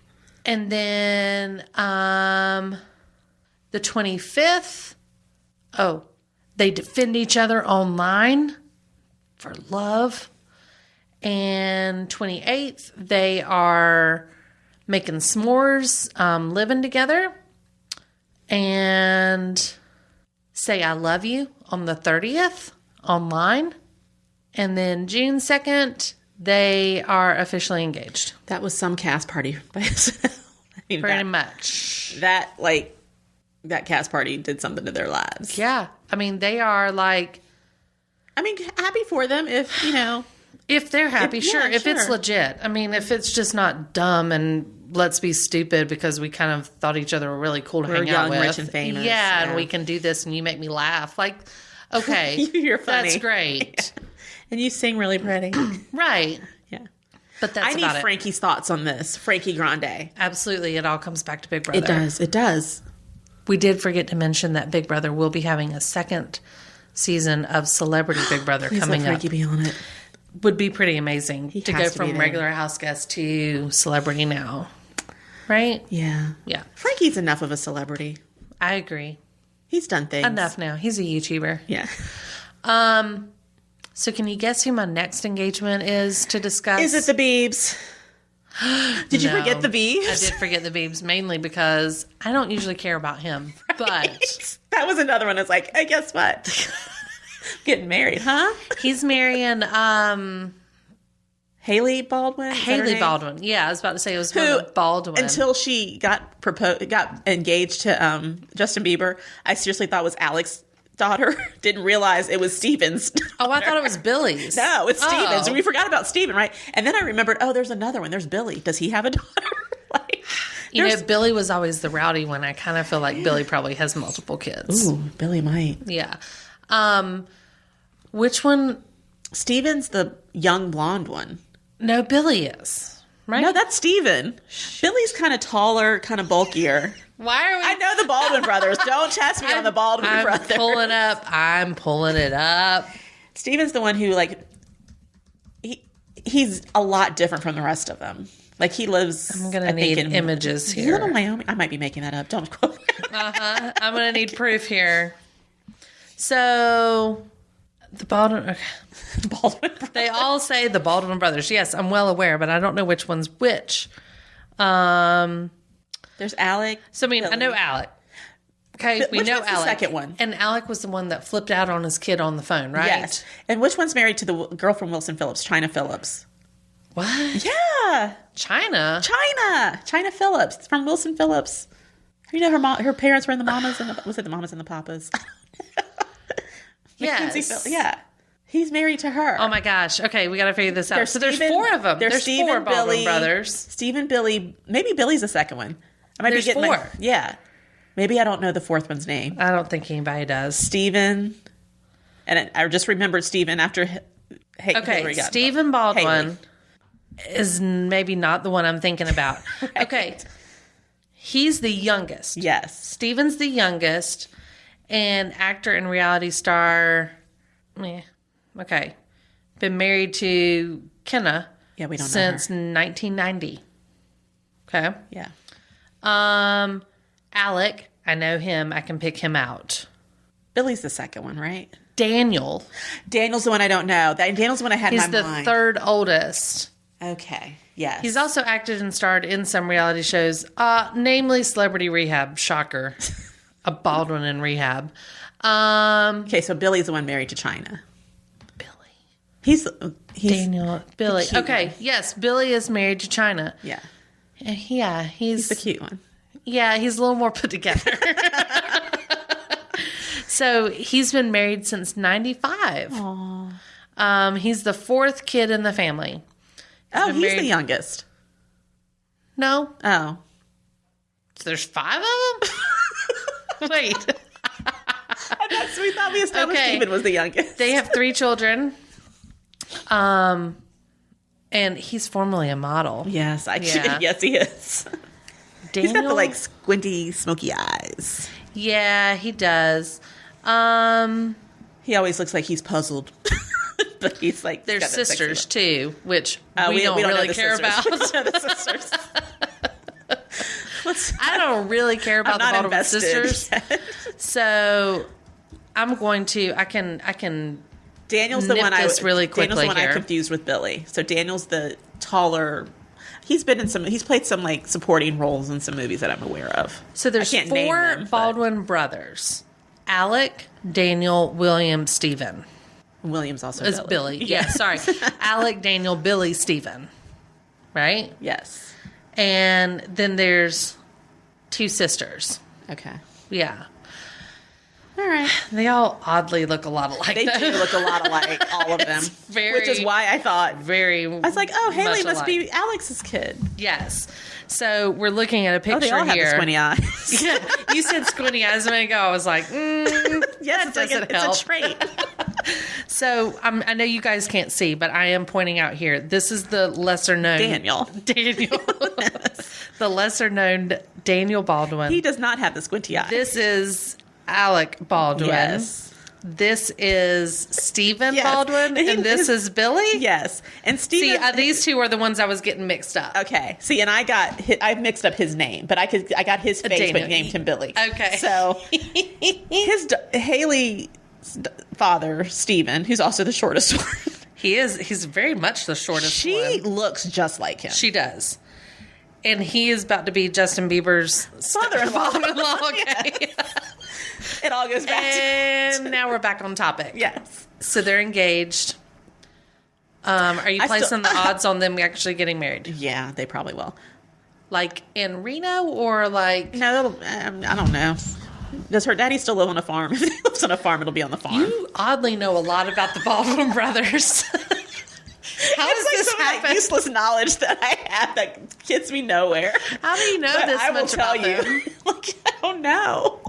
And then the 25th, they defend each other online for love. And 28th, they are making s'mores, living together, and say I love you on the 30th online. And then June 2nd, they are officially engaged. That was some cast party by SNL. Pretty much. That cast party did something to their lives. Yeah. I mean, they are happy for them if, if they're happy, sure. If it's legit. I mean, if it's just not dumb and let's be stupid because we kind of thought each other were really cool to hang out with. Rich, and famous. Yeah, and we can do this and you make me laugh. Okay. You're funny. That's great. Yeah. And you sing really pretty. Right. Yeah. But that's I need Frankie's thoughts on this. Frankie Grande. Absolutely. It all comes back to Big Brother. It does. We did forget to mention that Big Brother will be having a second season of Celebrity Big Brother coming let Frankie be on it. Would be pretty amazing to go from regular house guest to celebrity now. Right? Yeah. Yeah. Frankie's enough of a celebrity. I agree. He's done things. Enough now. He's a YouTuber. Yeah. So can you guess who my next engagement is to discuss? Is it the Biebs? Did you forget the Biebs? I did forget the Biebs, mainly because I don't usually care about him. Right. But that was another one. It's guess what? Getting married, huh? He's marrying Haley Baldwin. Haley Baldwin. Yeah, I was about to say it was Baldwin. Until she got engaged to Justin Bieber, I seriously thought it was Alex's daughter. Didn't realize it was Steven's daughter. Oh, I thought it was Billy's. No, it's Steven's. We forgot about Steven, right? And then I remembered, there's another one. There's Billy. Does he have a daughter? Billy was always the rowdy one. I kind of feel like Billy probably has multiple kids. Ooh, Billy might. Yeah. Which one? Steven's the young blonde one. No, Billy is. Right? No, that's Steven. Billy's kind of taller, kind of bulkier. Why are we? I know the Baldwin brothers. Don't test me on the Baldwin brothers. I'm pulling it up. Steven's the one who, he's a lot different from the rest of them. He lives... I'm going to need images here. You live in Wyoming? I might be making that up. Don't quote me. I'm going to need proof here. So, The Baldwin. Okay. Baldwin brothers. They all say the Baldwin brothers. Yes, I'm well aware, but I don't know which one's which. There's Alec. So, I mean, I know Alec. Okay, we Which know one's the Alec. second one? And Alec was the one that flipped out on his kid on the phone, right? Yes. And which one's married to the girl from Wilson Phillips, China Phillips? What? Yeah. China? China Phillips from Wilson Phillips. You know her parents were in the Mamas and was it the Mamas and the Papas? Yes. Yeah. He's married to her. Oh my gosh. Okay, we got to figure this out. So there's Stephen- 4 of them. There's Stephen, 4 Baldwin Billy, brothers. Stephen, Billy. Maybe Billy's the second one. I might There's be getting 4. Yeah. Maybe I don't know the fourth one's name. I don't think anybody does. Stephen. And I just remembered Stephen after Okay, Hillary got Stephen Baldwin Haley. is maybe not the one I'm thinking about. Right. Okay. He's the youngest. Yes. Stephen's the youngest, and actor and reality star. Okay. Been married to Kenna. Yeah, we don't know since her. 1990. Okay. Yeah. Alec, I know him. I can pick him out. Billy's the second one, right? Daniel's Daniel's the one I don't know. Daniel's the one I had in He's my the mind. third oldest. Okay. Yes. He's also acted and starred in some reality shows, namely Celebrity Rehab. Shocker. A Baldwin in rehab. Okay, so Billy's the one married to China. Billy. He's Daniel. Billy. cute Okay, one. yes, Billy is married to China. Yeah. Yeah, He's the cute one. Yeah, he's a little more put together. So he's been married since 95. Aww. He's the 4th kid in the family. Oh, he's married- the youngest. No, Oh. so there's 5 of them? Wait. So we thought we established Okay. Stephen was the youngest. They have 3 children. And he's formerly a model. Yes, Yeah. yes, he is. Daniel, He's got the squinty, smoky eyes. Yeah, he does. He always looks like he's puzzled. But he's like There's got that sexy sisters look. too, which we don't don't know really the care sisters. about. We don't know the sisters. I don't really care about the I'm not Baldwin invested sisters. yet. So I'm going to. I can. Daniel's the nip one this really Daniel's the quickly one here. I confused with Billy. So Daniel's the taller. He's played some supporting roles in some movies that I'm aware of. So there's I can't name 4 them, but Baldwin brothers: Alec, Daniel, William, Stephen. William's also It's Billy. Yeah, sorry. Alec, Daniel, Billy, Stephen. Right? Yes. And then there's 2 sisters. Okay. Yeah. All right. They all oddly look a lot alike. They though. do look a lot alike, all of them. very- Which is why I thought Very. I was like, oh, Haley must be Alex's kid. Yes. So we're looking at a picture Oh, they all have here. the squinty eyes. Yeah, you said squinty eyes a minute ago. I was like, Yes, that doesn't help. it's a trait. So I know you guys can't see, but I am pointing out here. This is the lesser known Daniel. The lesser known Daniel Baldwin. He does not have the squinty eye. This is Alec Baldwin. Yes. This is Stephen Yes. And And this is Billy. Yes. And See, Steven. these 2 are the ones I was getting mixed up. Okay. See, and I mixed up his name, but I got his face, Daniel. but named him Billy. Okay. So Haley's father, Stephen, who's also the shortest one, He's very much the shortest she one. looks just like him. She does. And he is about to be Justin Bieber's Father-in-law. father-in-law. Okay. It all goes back And now we're back on topic. yes. So they're engaged. Are you I placing still- the odds on them actually getting married? Yeah, they probably will. Like in Reno or like... No, I don't know. Does her daddy still live on a farm? If he lives on a farm, it'll be on the farm. You oddly know a lot about the Baldwin brothers. How does It's this some of that happen? useless knowledge that I have that gets me nowhere. How do you know But this I will much tell about you. them? I don't know.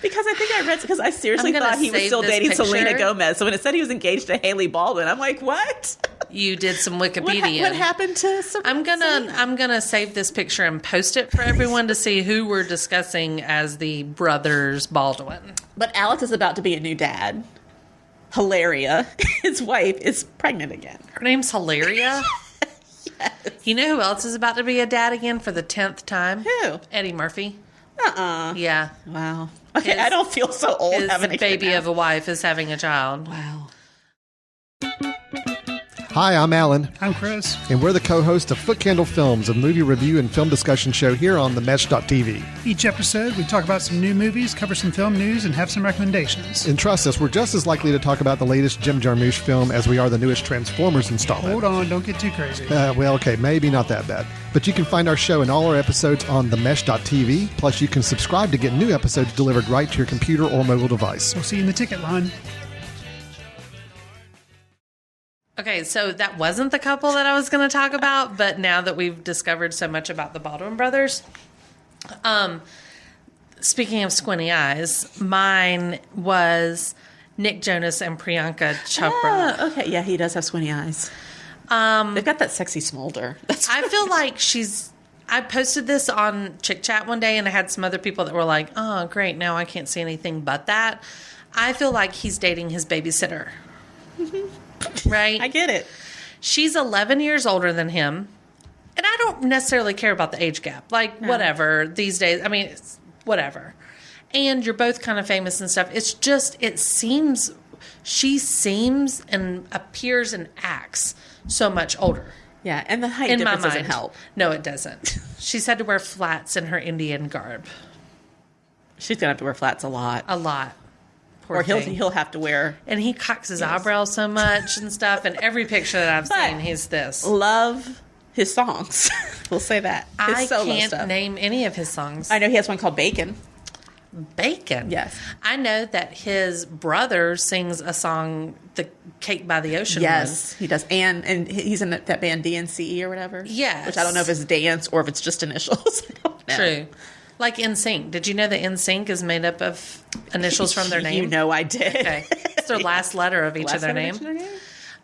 Because I think I read, because I seriously I'm gonna thought he was save still this dating picture. Selena Gomez. So when it said he was engaged to Haley Baldwin, I'm like, what? You did some What, Wikipedia. what happened to Selena? I'm gonna save this picture and post it for everyone to see who we're discussing as the brothers Baldwin. But Alex is about to be a new dad. Hilaria, his wife, is pregnant again. Her name's Hilaria. Yes. You know who else is about to be a dad again for the 10th time? Who? Eddie Murphy. Uh-uh. Yeah. Wow. Okay, His- I don't feel so old His having a kid baby now. of a wife is having a child. Wow. Hi, I'm Alan, I'm Chris. and we're the co-hosts of Foot Candle Films, a movie review and film discussion show here on the Mesh.tv. Each episode, we talk about some new movies, cover some film news, and have some recommendations. And trust us, we're just as likely to talk about the latest Jim Jarmusch film as we are the newest Transformers installment. Hold on, don't get too crazy. Well, okay, maybe not that bad. But you can find our show and all our episodes on the Mesh.tv. Plus, you can subscribe to get new episodes delivered right to your computer or mobile device. We'll see you in the ticket line. Okay, so that wasn't the couple that I was going to talk about, but now that we've discovered so much about the Baldwin brothers, speaking of squinty eyes, mine was Nick Jonas and Priyanka Chopra. Oh, okay. Yeah, he does have squinty eyes. They've got that sexy smolder. I feel like I posted this on Chick Chat one day, and I had some other people that were like, oh, great, now I can't see anything but that. I feel like he's dating his babysitter. Right? I get it. She's 11 years older than him. And I don't necessarily care about the age gap. Like, whatever. These days, I mean, it's whatever. And you're both kind of famous and stuff. It's just, she seems and appears and acts so much older. Yeah, and the height In my difference doesn't mind. help. No, it doesn't. She's had to wear flats in her Indian garb. She's going to have to wear flats a lot. A lot. Poor Or thing. he'll have to wear... And he cocks his eyebrows so much and stuff. And every picture that I've But- seen, he's this. Love his songs. We'll say that. His I solo can't stuff. name any of his songs. I know he has one called Bacon. Bacon. Yes. I know that his brother sings a song, the Cake by the Ocean Yes, he does. And he's in that band DNCE or whatever. Yes. Which I don't know if it's dance or if it's just initials. I don't know. one. True. Like NSYNC. Did you know that NSYNC is made up of initials from their name? You know I did. Okay. It's their last letter of each of their name.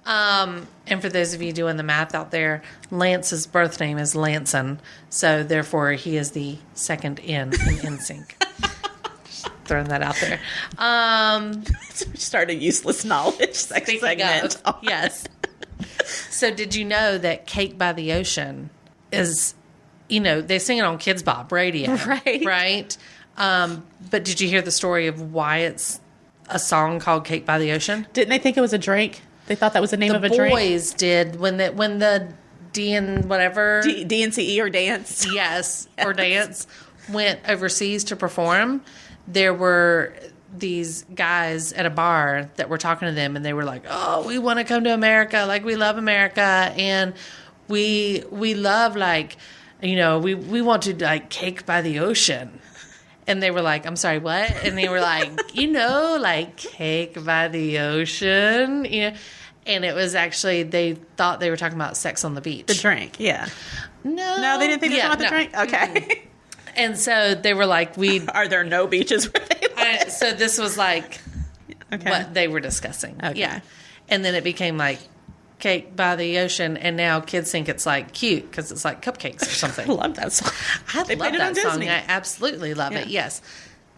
And for those of you doing the math out there, Lance's birth name is Lanson. So therefore, he is the second N in NSYNC. Throwing that out there. We started useless knowledge segment. Yes. So did you know that Cake by the Ocean is, they sing it on Kids Bop radio. Right. Right? But did you hear the story of why it's a song called Cake by the Ocean? Didn't they think it was a drink? They thought that was the name of a The drink? boys did when the D and whatever. DNCE or dance? Yes, or dance went overseas to perform. There were these guys at a bar that were talking to them, and they were like, "Oh, we want to come to America. Like, we love America, and we love we want to like Cake by the Ocean." And they were like, "I'm sorry, what?" And they were like, like Cake by the Ocean, And it was actually, they thought they were talking about Sex on the Beach. The drink, yeah. No, They didn't think they were talking about the drink? Okay. And so they were like, Are there no beaches where they live? so this was like Okay. what they were discussing. Okay. Yeah. And then it became like Cake by the Ocean. And now kids think it's like cute because it's like cupcakes or something. I love that song. I They love played it on that song. Disney. I absolutely love it. Yeah. Yes.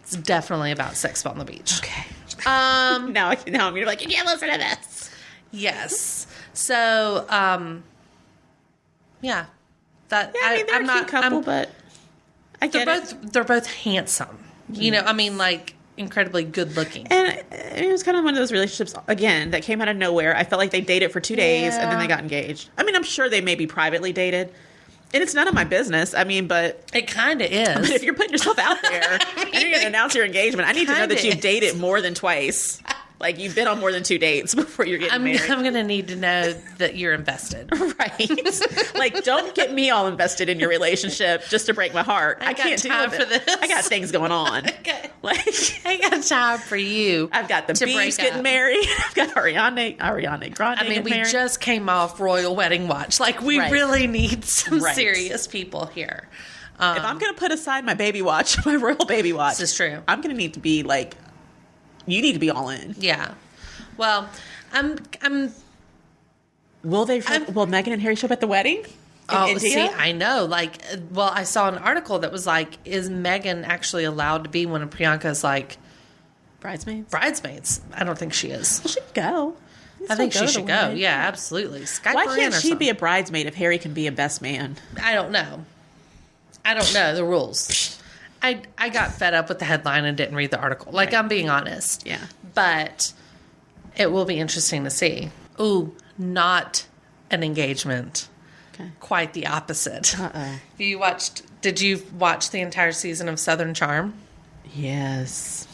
It's definitely about sex on the beach. Okay. Now you're like, you can't listen to this. Yes. So, yeah. That Yeah, I mean, they're a cute couple, but I get it. they're both handsome. Like incredibly good looking. And it was kind of one of those relationships, again, that came out of nowhere. I felt like they dated for 2 days and then they got engaged. I mean, I'm sure they maybe privately dated. And it's none of my business. I mean, but It kind of is. if you're putting yourself out there and you're going to announce your engagement, I need to know that Kinda you've dated more than twice. Like, you've been on more than 2 dates before you're getting married. I'm going to need to know that you're invested. Right. Like, don't get me all invested in your relationship just to break my heart. I got can't deal time with for it. this. I got things going on. Okay. Like, I got time for you. I've got the to Bees break getting up. married. I've got Ariana Grande I mean, getting we married. just came off Royal Wedding Watch. Like, we Right. really need some Right. serious people here. If I'm going to put aside my baby watch, my royal baby watch, This is true. I'm going to need to be like, you need to be all in. Yeah. Well, I'm Will Meghan and Harry show up at the wedding in India? See, I know. Like, well, I saw an article that was like, is Meghan actually allowed to be one of Priyanka's like bridesmaids? I don't think she is. She should go. I think she to the should go. wedding. Yeah, absolutely. Skype Why her can't in or she be something. a bridesmaid if Harry can be a best man? I don't know. I don't know the rules. I got fed up with the headline and didn't read the article. Like, I'm being honest. Yeah. But it will be interesting to see. Ooh, not an engagement. Okay. Quite the opposite. Uh-oh. Did you watch the entire season of Southern Charm? Yes.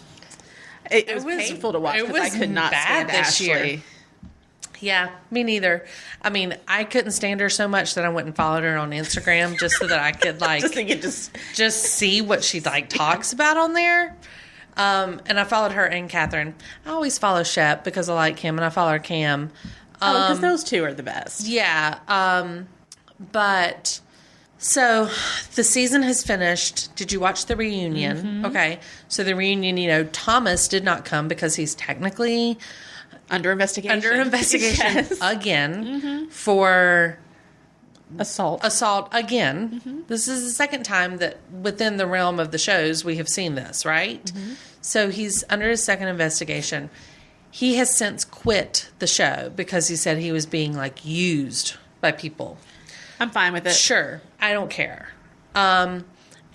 It was painful to watch because I could not stand Ashley. Year. Yeah, me neither. I mean, I couldn't stand her so much that I went and followed her on Instagram just so that I could just see what she talks about on there. And I followed her and Catherine. I always follow Shep because I like him, and I follow Cam. Because those two are the best. Yeah. But so the season has finished. Did you watch the reunion? Mm-hmm. Okay. So the reunion, Thomas did not come because he's technically under investigation yes. Again for assault again. Mm-hmm. This is the second time that within the realm of the shows we have seen this, right? Mm-hmm. So he's under his second investigation. He has since quit the show because he said he was being used by people. I'm fine with it. Sure. I don't care. And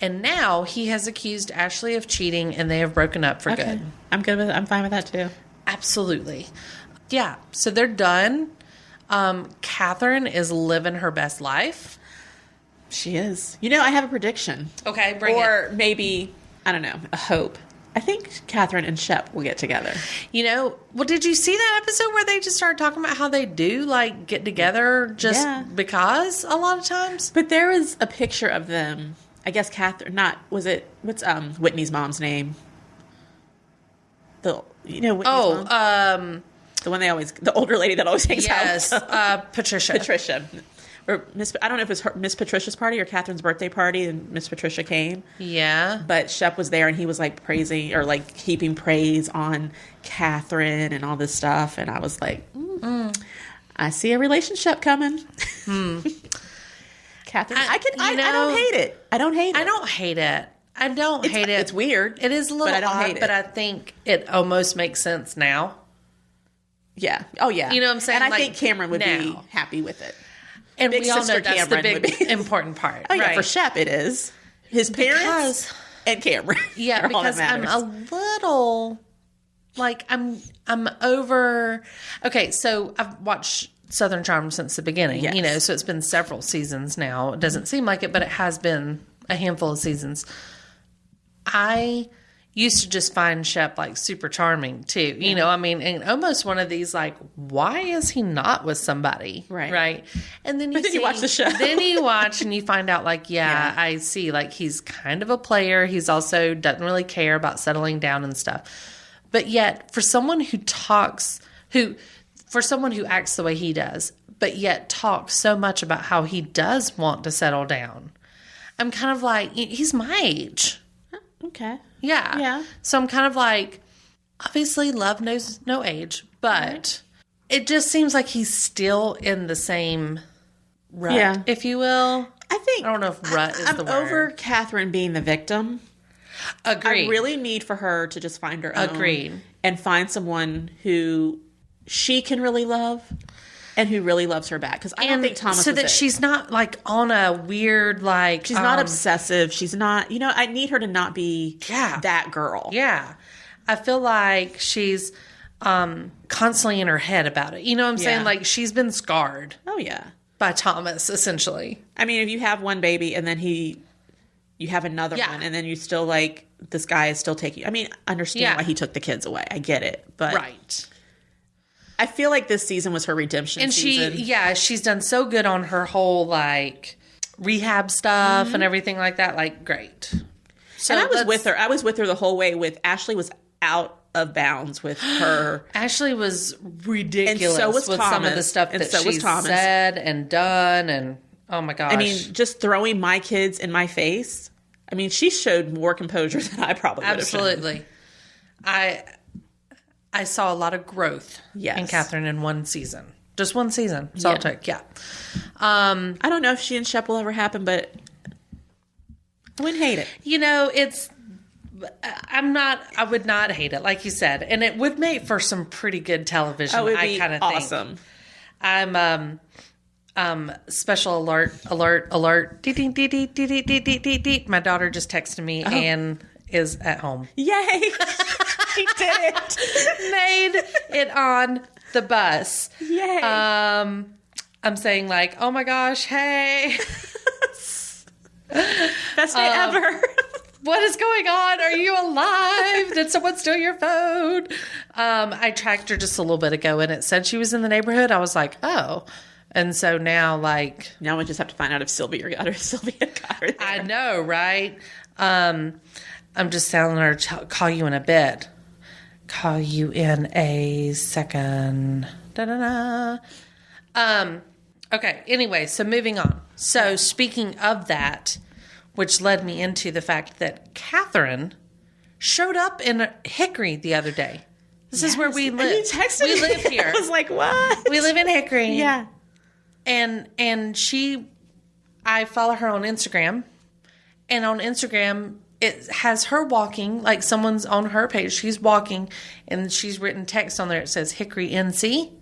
now he has accused Ashley of cheating, and they have broken up for good. I'm good with it. I'm fine with that too. Absolutely. Yeah. So they're done. Catherine is living her best life. She is. I have a prediction. Okay, bring it. Or maybe, I don't know, a hope. I think Catherine and Shep will get together. Well, did you see that episode where they just started talking about how they do get together just because a lot of times? But there was a picture of them. I guess Catherine, what's Whitney's mom's name? Whitney's mom? The one the older lady that always hangs out. Yes, Patricia. Patricia. Or I don't know if it was Miss Patricia's party or Catherine's birthday party, and Miss Patricia came. Yeah. But Shep was there, and he was praising or heaping praise on Catherine and all this stuff, and I was like, I see a relationship coming. Catherine, I don't hate it. I don't hate it. I don't hate it. I don't hate it. It's weird. It is a little but I don't odd, hate it. but I think it almost makes sense now. Yeah. Oh, yeah. You know what I'm saying? And I think Cameron would be now. happy with it. And Big we all know sister that's Cameron the would be. big important part. Oh, yeah. Right. For Shep, it is. His parents and Cameron. Yeah, are all that because I'm matters. a little I'm over. Okay, so I've watched Southern Charm since the beginning. Yes. So it's been several seasons now. It doesn't seem like it, but it has been a handful of seasons. I used to just find Shep super charming too. And almost one of these why is he not with somebody? Right. And then you watch the show. Then you watch and you find out I see he's kind of a player. He's also doesn't really care about settling down and stuff. But yet for someone who acts the way he does, but yet talks so much about how he does want to settle down, I'm kind of he's my age. Okay. Yeah. Yeah. So I'm kind of obviously love knows no age, but it just seems like he's still in the same rut, if you will. I don't know if rut is the word. I'm over Catherine being the victim. Agreed. I really need for her to just find her own. Agreed. And find someone who she can really love and who really loves her back. Because I don't think Thomas so was that it. she's not on a weird she's not obsessive. She's not, I need her to not be that girl. Yeah. I feel like she's constantly in her head about it. You know what I'm saying? She's been scarred. Oh, yeah. By Thomas, essentially. I mean, if you have one baby and then you have another one and then you still this guy is still taking, I understand why he took the kids away. I get it. But right. I feel like this season was her redemption season. She's done so good on her whole rehab stuff and everything like that. Great. So and I was with her. I was with her the whole way. Ashley was out of bounds with her. Ashley was ridiculous, and so was with Thomas. some of the stuff that she said and done, and oh my gosh! Just throwing my kids in my face. She showed more composure than I probably would have shown. Absolutely. I saw a lot of growth in Catherine in one season. Just one season. So I'll take, I don't know if she and Shep will ever happen, but I wouldn't hate it. I would not hate it, like you said. And it would make for some pretty good television, it would I be kind of awesome. think. I'm special alert. Dee, dee, dee, dee, dee, dee, dee, dee, dee, dee. My daughter just texted me and is at home. Yay! She did it. Made it on the bus. Yay. I'm saying like, oh my gosh, hey. Best day ever. What is going on? Are you alive? Did someone steal your phone? I tracked her just a little bit ago and it said she was in the neighborhood. I was like, oh. And so now, like... Now we just have to find out if Sylvia got her there. I know, right? I'm just telling her to call you in a bit. Call you in a second. Da-da-da. Okay, anyway, so moving on. So speaking of that, which led me into the fact that Catherine showed up in Hickory the other day. This is where we live. You texted we me. live here. I was like, what? We live in Hickory. Yeah. And I follow her on Instagram. And on Instagram, it has her walking, like someone's on her page. She's walking, and she's written text on there. It says Hickory NC.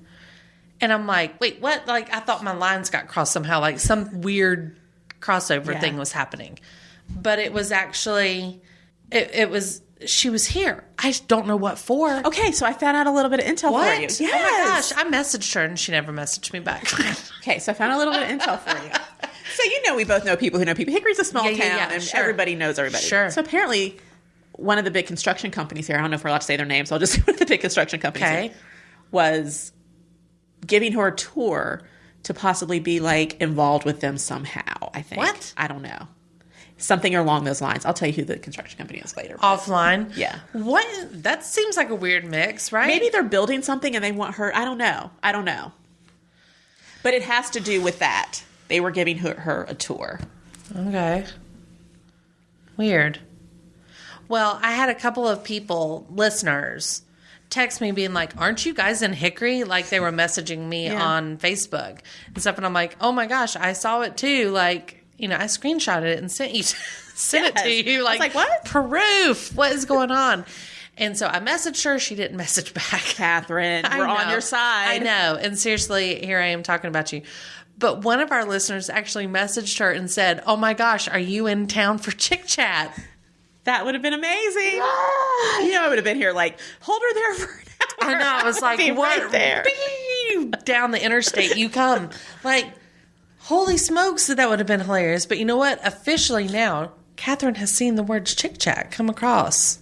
And I'm like, wait, what? Like, I thought my lines got crossed somehow. Like, some weird crossover thing was happening. But it was actually, she was here. I don't know what for. Okay, so I found out a little bit of intel What? for you. Yes. Oh my gosh, I messaged her, and she never messaged me back. Okay, so I found a little bit of intel for you. So you know we both know people who know people. Hickory's a small town, and sure. everybody knows everybody. Sure. So apparently, one of the big construction companies here, I don't know if we're allowed to say their names, so I'll just say one of the big construction companies here, was giving her a tour to possibly be, like, involved with them somehow, I think. What? I don't know. Something along those lines. I'll tell you who the construction company is later. Offline? Yeah. What? That seems like a weird mix, right? Maybe they're building something and they want her. I don't know. But it has to do with that. They were giving her a tour. Okay. Weird. Well, I had a couple of people, listeners, text me being like, aren't you guys in Hickory? Like, they were messaging me on Facebook and stuff. And I'm like, oh my gosh, I saw it too. Like, you know, I screenshotted it and sent it to you. Like, what? Proof. What is going on? And so I messaged her. She didn't message back. Catherine, we're on your side. I know. And seriously, here I am talking about you. But one of our listeners actually messaged her and said, oh my gosh, are you in town for Chick Chat? That would have been amazing. You know, I would have been here like, hold her there for an hour. I know. I was like, Be what? right there. Down the interstate you come. Like, holy smokes, that would have been hilarious. But you know what? Officially now, Catherine has seen the words Chick Chat come across.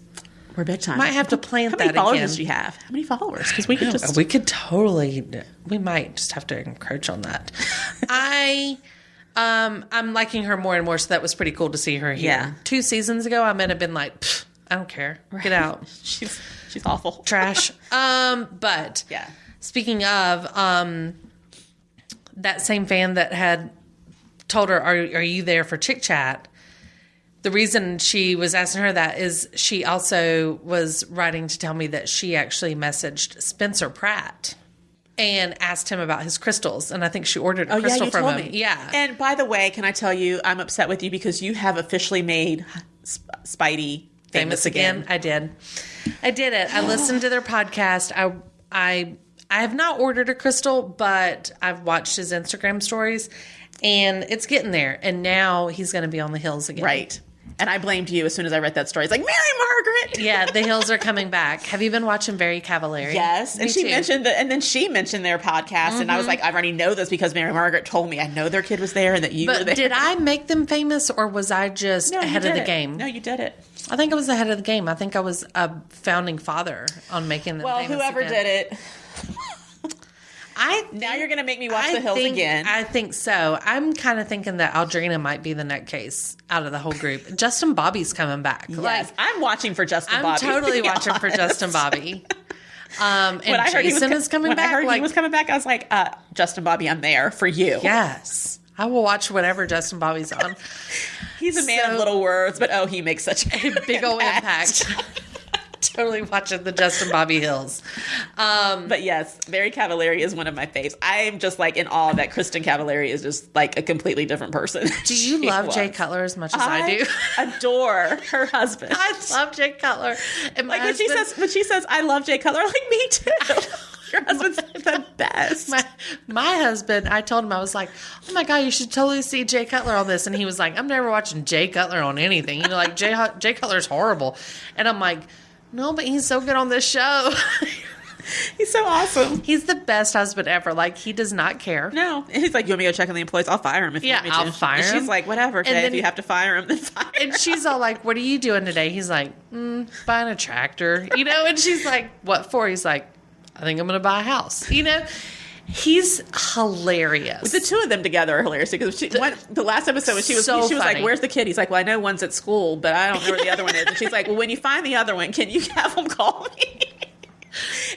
We're big time. Might have to plant How that many followers again. does she have? How many followers? Because we could just... We could totally... We might just have to encroach on that. I'm liking her more and more, so that was pretty cool to see her here. Yeah. 2 seasons ago, I might have been like, I don't care. Get out. She's awful. Trash. But Yeah. speaking of that same fan that had told her, are you there for Chick Chat? The reason she was asking her that is she also was writing to tell me that she actually messaged Spencer Pratt and asked him about his crystals. And I think she ordered a crystal from him. Me. Yeah. And by the way, can I tell you, I'm upset with you because you have officially made Spidey famous again. I did it. I listened to their podcast. I have not ordered a crystal, but I've watched his Instagram stories and it's getting there. And now he's going to be on the hills again. Right. And I blamed you as soon as I read that story. It's like, Mary Margaret! Yeah, the hills are coming back. Have you been watching Very Cavallari? Yes. And Me too. then she mentioned their podcast. And I was like, I already know this because Mary Margaret told me. I know their kid was there and that you were there. But did I make them famous or was I just ahead of the game? No, you did it. I think I was ahead of the game. I think I was a founding father on making them famous. Well, whoever again. did it. Now you're going to make me watch The Hills again. I think so. I'm kind of thinking that Aldrina might be the nutcase out of the whole group. Justin Bobby's coming back. Yes, I'm watching for Justin Bobby. I'm totally watching for Justin Bobby. And when I heard Jason is coming back. When I heard he was coming back, I was like, Justin Bobby, I'm there for you. Yes. I will watch whatever Justin Bobby's on. He's a man of little words, but he makes such a big old impact. Totally watching the Justin Bobby Hills. But yes, Very Cavallari is one of my faves. I'm just like in awe that Kristen Cavallari is just like a completely different person. Do you love Jay Cutler as much as I do? Adore her husband. I love Jay Cutler. And like when she says, I love Jay Cutler, like me too. Your husband's the best. My husband, I told him, I was like, oh my God, you should totally see Jay Cutler on this. And he was like, I'm never watching Jay Cutler on anything. You know, like Jay Cutler's horrible. And I'm like, no, but he's so good on this show. He's so awesome. He's the best husband ever. Like, he does not care. No. And he's like, you want me to go check on the employees? I'll fire him if you want me to. I'll fire and him. she's like, whatever, Jay. If you have to fire him, then fire him. And she's all like, what are you doing today? He's like, buying a tractor. You know, and she's like, what for? He's like, I think I'm going to buy a house. You know? He's hilarious. The two of them together are hilarious because the last episode when she was like, "Where's the kid?" He's like, "Well, I know one's at school, but I don't know where the other one is." And she's like, "Well, when you find the other one, can you have him call me?"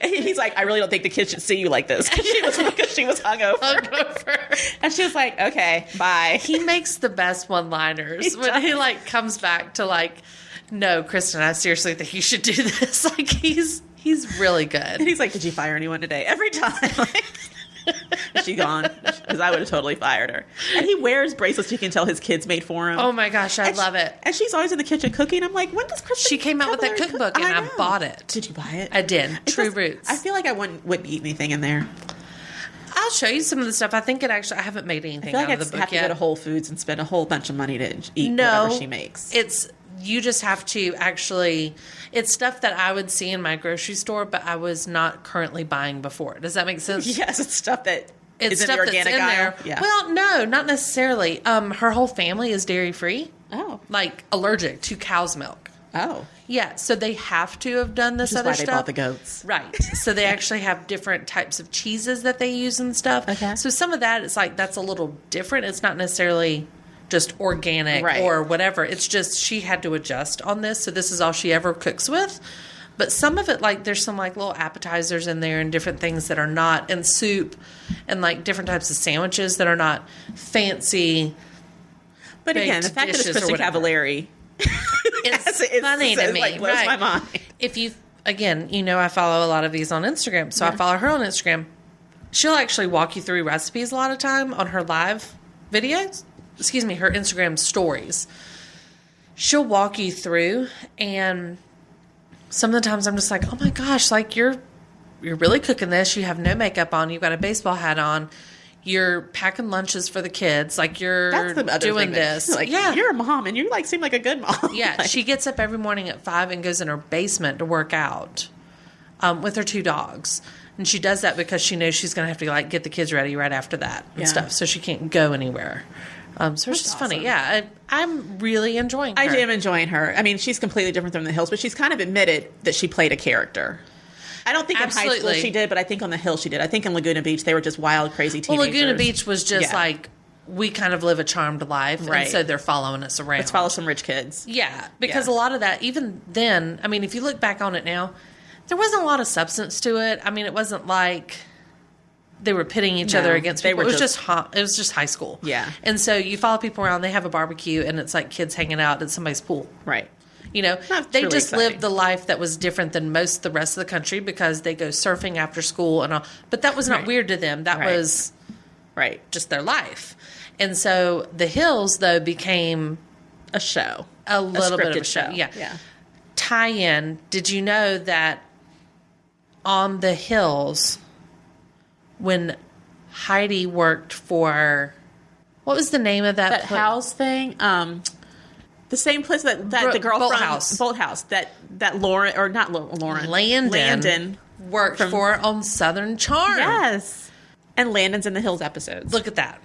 And he's like, "I really don't think the kid should see you like this," because she was hungover. And she was like, "Okay, bye." He makes the best one-liners when he like comes back to like, "No, Kristen, I seriously think you should do this." Like he's really good. And he's like, "Did you fire anyone today?" Every time. Like, is she gone? Because I would have totally fired her. And he wears bracelets you can tell his kids made for him. Oh my gosh, I love it. And she's always in the kitchen cooking. I'm like, when does Kristen? She came out with that cookbook and I bought it. Did you buy it? I did. True Roots. I feel like I wouldn't eat anything in there. I'll show you some of the stuff. I think I haven't made anything out of the book yet. I have to go to Whole Foods and spend a whole bunch of money to eat whatever she makes. You just have to actually, it's stuff that I would see in my grocery store, but I was not currently buying before. Does that make sense? Yes, it's stuff that it's is stuff in the organic that's in aisle. there. Yeah. Well, no, not necessarily. Her whole family is dairy free. Oh. Like allergic to cow's milk. Oh. Yeah, so they have to have done this Which is other why stuff. they bought the goats. Right. So they actually have different types of cheeses that they use and stuff. Okay. So some of that, it's like, that's a little different. It's not necessarily just organic or whatever. It's just she had to adjust on this. So this is all she ever cooks with. But some of it, like, there's some, like, little appetizers in there and different things that are not, and soup and, like, different types of sandwiches that are not fancy. But again, the fact that it's Kristen Cavallari, it's funny to me. Like, blows my mind. If you, again, you know, I follow a lot of these on Instagram. So I follow her on Instagram. She'll actually walk you through recipes a lot of time on her live videos. Excuse me, her Instagram stories. She'll walk you through, and some of the times I'm just like, oh my gosh, like you're really cooking this. You have no makeup on. You've got a baseball hat on. You're packing lunches for the kids. Like you're doing this. Like, you're a mom and you like seem like a good mom. Yeah. Like, she gets up every morning at 5 and goes in her basement to work out with her 2 dogs. And she does that because she knows she's going to have to like get the kids ready right after that and stuff. So she can't go anywhere. So it's just awesome. funny. Yeah. I'm really enjoying her. I am enjoying her. I mean, she's completely different from The Hills, but she's kind of admitted that she played a character. I don't think in high school she did, but I think on The Hills she did. I think in Laguna Beach they were just wild, crazy teenagers. Well, Laguna Beach was just like, we kind of live a charmed life. Right. And so they're following us around. Let's follow some rich kids. Yeah. Because a lot of that, even then, I mean, if you look back on it now, there wasn't a lot of substance to it. I mean, it wasn't like they were pitting each other against people. It was just high school. Yeah. And so you follow people around, they have a barbecue, and it's like kids hanging out at somebody's pool. Right. You know, they just exciting. lived the life that was different than most of the rest of the country because they go surfing after school and all. But that was not weird to them. That was just their life. And so The Hills, though, became a show. A little bit of a show. Yeah. Tie-in. Did you know that on The Hills, when Heidi worked for, what was the name of that house thing? The same place that the girl Bolt from House. Bolt House that Lauren, or not Lauren, Landon worked for on Southern Charm. Yes. And Landon's in The Hills episodes. Look at that.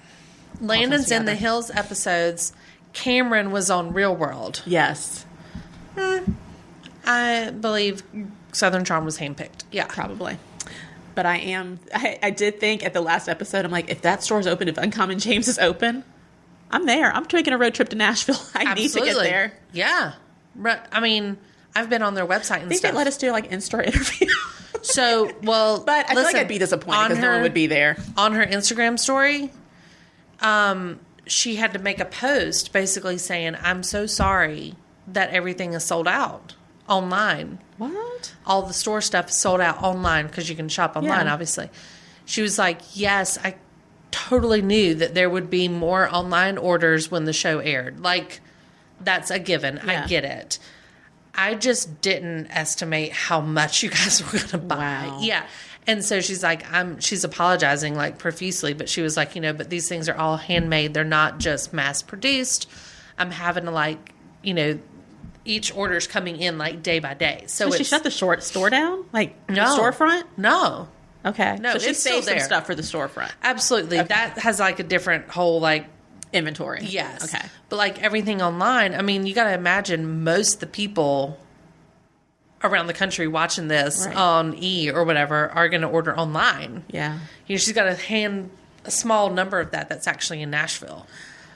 Landon's in The Hills episodes. Cameron was on Real World. Yes. I believe Southern Charm was handpicked. Yeah. Probably. But I did think at the last episode, I'm like, if that store's open, if Uncommon James is open, I'm there. I'm taking a road trip to Nashville. I need to get there. Yeah. I mean, I've been on their website and stuff. They let us do like in-store interview. So, well, but I feel like I'd be disappointed because no one would be there. On her Instagram story, she had to make a post basically saying, I'm so sorry that everything is sold out online. What? All the store stuff is sold out online because you can shop online, obviously. She was like, yes, I totally knew that there would be more online orders when the show aired. Like, that's a given. I get it. I just didn't estimate how much you guys were going to buy. Wow. Yeah. And so she's like, she's apologizing like profusely, but she was like, you know, but these things are all handmade. They're not just mass produced. I'm having to like, you know, each order's coming in like day by day. So Did she shut the store down? Like No. storefront? No. Okay. No, so she it's still saved some there. stuff for the storefront. Absolutely. That has like a different whole like Inventory. yes. Okay. But like everything online, I mean, you got to imagine most of the people around the country watching this Right. on E or whatever are going to order online. Yeah. She's got to hand a small number of that's actually in Nashville.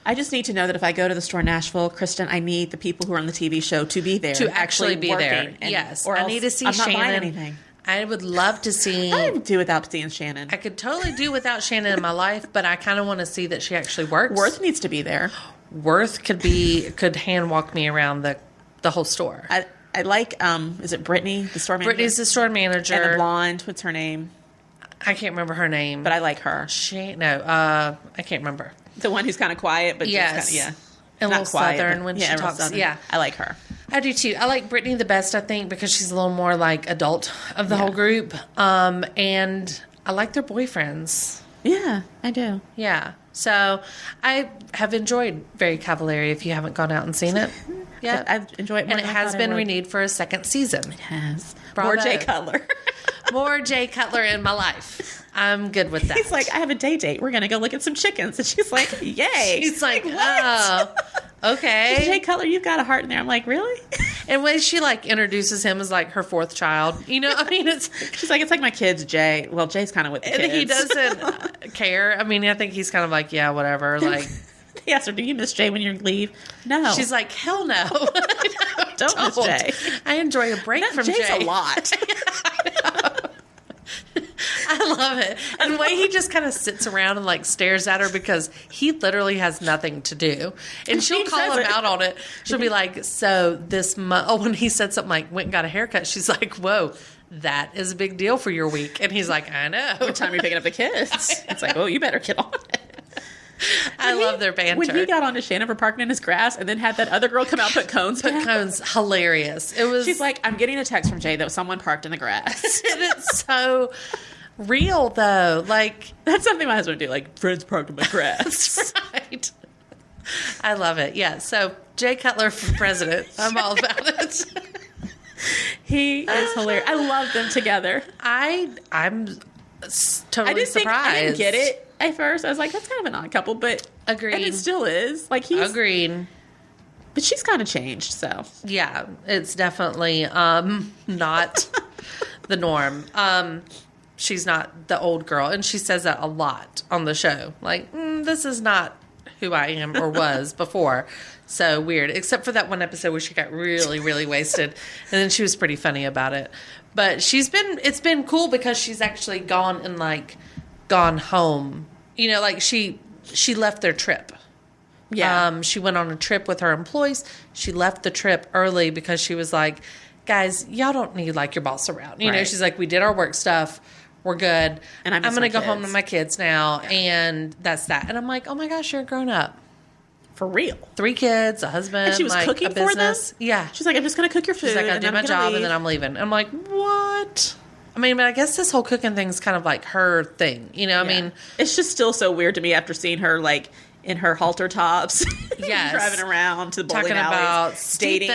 I just need to know that if I go to the store in Nashville, Kristen, I need the people who are on the TV show to be there. To actually be working, there. and- Yes. Or I else need to see I'm not Shannon. buying anything. I would love to see. I could do without seeing Shannon. I could totally do without Shannon in my life, but I kind of want to see that she actually works. Worth needs to be there. Worth could hand walk me around the whole store. I like, is it Brittany, the store manager? Brittany's the store manager. And the blonde, what's her name? I can't remember her name. But I like her. I can't remember. The one who's kind of quiet, but Yes. just kind of, And a not little quiet, Southern but- when yeah, she real talks. Southern. Yeah. I like her. I do too. I like Brittany the best, I think, because she's a little more like adult of the whole group. And I like their boyfriends. Yeah, I do. Yeah. So I have enjoyed Very Cavallari if you haven't gone out and seen it. Yeah. I've enjoyed it more And it than I has thought I been would. renewed for a second season. It has. Bravo. More Jay Cutler. More Jay Cutler in my life. I'm good with that. He's like, I have a date. We're going to go look at some chickens. And she's like, yay. She's like, what? oh, okay. Jay Cutler, you've got a heart in there. I'm like, really? And when she like introduces him as like her fourth child, you know, I mean, it's She's like, it's like my kids, Jay. Well, Jay's kind of with the and kids. he doesn't care. I mean, I think he's kind of like, yeah, whatever. Like, He asked her, do you miss Jay when you leave? No. she's like, hell no, don't miss Jay. I enjoy a break from Jay's Jay. a lot. I love it. And the way he just kind of sits around and like stares at her because he literally has nothing to do. And she'll He call says him it. out on it. She'll be like, so this month, when he said something like, went and got a haircut, she's like, whoa, that is a big deal for your week. And he's like, I know. What time are you picking up the kids? It's like, oh, you better get on it. I love their banter. When he got on to Shannon for parking in his grass and then had that other girl come out put cones Put down. cones, hilarious. It was. She's like, I'm getting a text from Jay that someone parked in the grass. and it's so real though. Like, That's something my husband would do. Like, friends parked in my grass. that's right. I love it. Yeah. So Jay Cutler for president. I'm all about it. He is hilarious. I love them together. I'm totally I didn't think surprised. I didn't get it at first. I was like, that's kind of an odd couple, but Agreed. And it still is. Like he's Agreed. but she's kind of changed, so Yeah, it's definitely not the norm. She's not the old girl, and she says that a lot on the show. Like, this is not who I am or was before. So weird, except for that one episode where she got really, really wasted, and then she was pretty funny about it. But it's been cool because she's actually gone and like gone home. You know, like she left their trip. yeah. She went on a trip with her employees. She left the trip early because she was like, guys, y'all don't need like your boss around. You know, Right. she's like, we did our work stuff. We're good. And I miss I'm going to my go home kids. to my kids now. And that's that. And I'm like, oh my gosh, you're a grown up. For real. 3 kids, a husband, And she was like, cooking a for them? business. Yeah. She's like, I'm just gonna cook your food. She's like, I and do I'm my gonna job leave. and then I'm leaving. I'm like, what? I mean, but I guess this whole cooking thing's kind of like her thing. You know, I Yeah. mean, it's just still so weird to me after seeing her like in her halter tops, Yes. driving around to the bowling talking alleys, about dating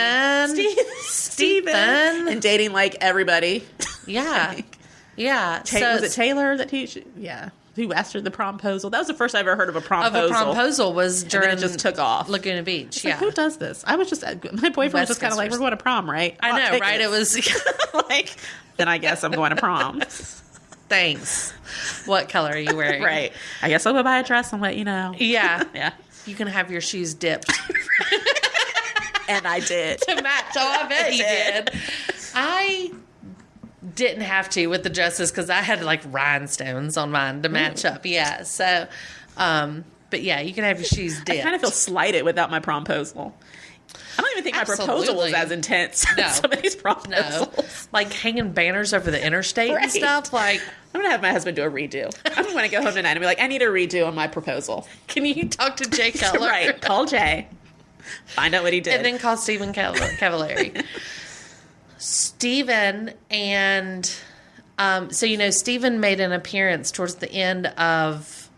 Stephen. and dating like everybody. Yeah. Like, Yeah. was it Taylor that yeah, who asked her the promposal? That was the first I ever heard of a promposal. Of a promposal was then during it just took off. Laguna Beach. It's Yeah. like, who does this? I was just my boyfriend was West just kind of like, Coasters. we're going to prom, right? I Hot know, right? It tickets. was like, then I guess I'm going to prom. thanks. What color are you wearing? Right. I guess I'll go buy a dress and let you know. Yeah. Yeah. You can have your shoes dipped And I did. to match. Oh, I bet I you did. did. I didn't have to with the dresses because I had like rhinestones on mine to match up. Yeah. So, but yeah, you can have your shoes I dipped. kind of feel slighted without my promposal. I don't even think my proposal was Absolutely. as intense No. as some of these proposals. no, like hanging banners over the interstate and Right. stuff. Like, I'm going to have my husband do a redo. I'm going to go home tonight and be like, I need a redo on my proposal. can you talk to Jay Cutler? Right. Call Jay. Find out what he did. And then call Stephen Cavallari. Stephen and so you know Stephen made an appearance towards the end of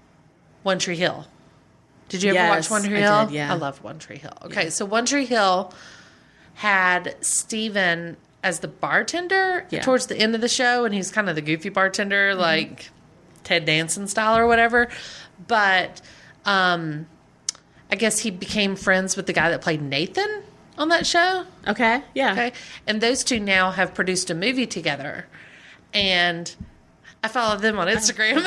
One Tree Hill. Did you ever Yes, watch One Tree I Hill? did, yeah. I love One Tree Hill. Okay, so One Tree Hill had Steven as the bartender towards the end of the show, and he's kind of the goofy bartender, like Ted Danson style or whatever. But I guess he became friends with the guy that played Nathan on that show. Okay, yeah. Okay. And those two now have produced a movie together. And I follow them on Instagram.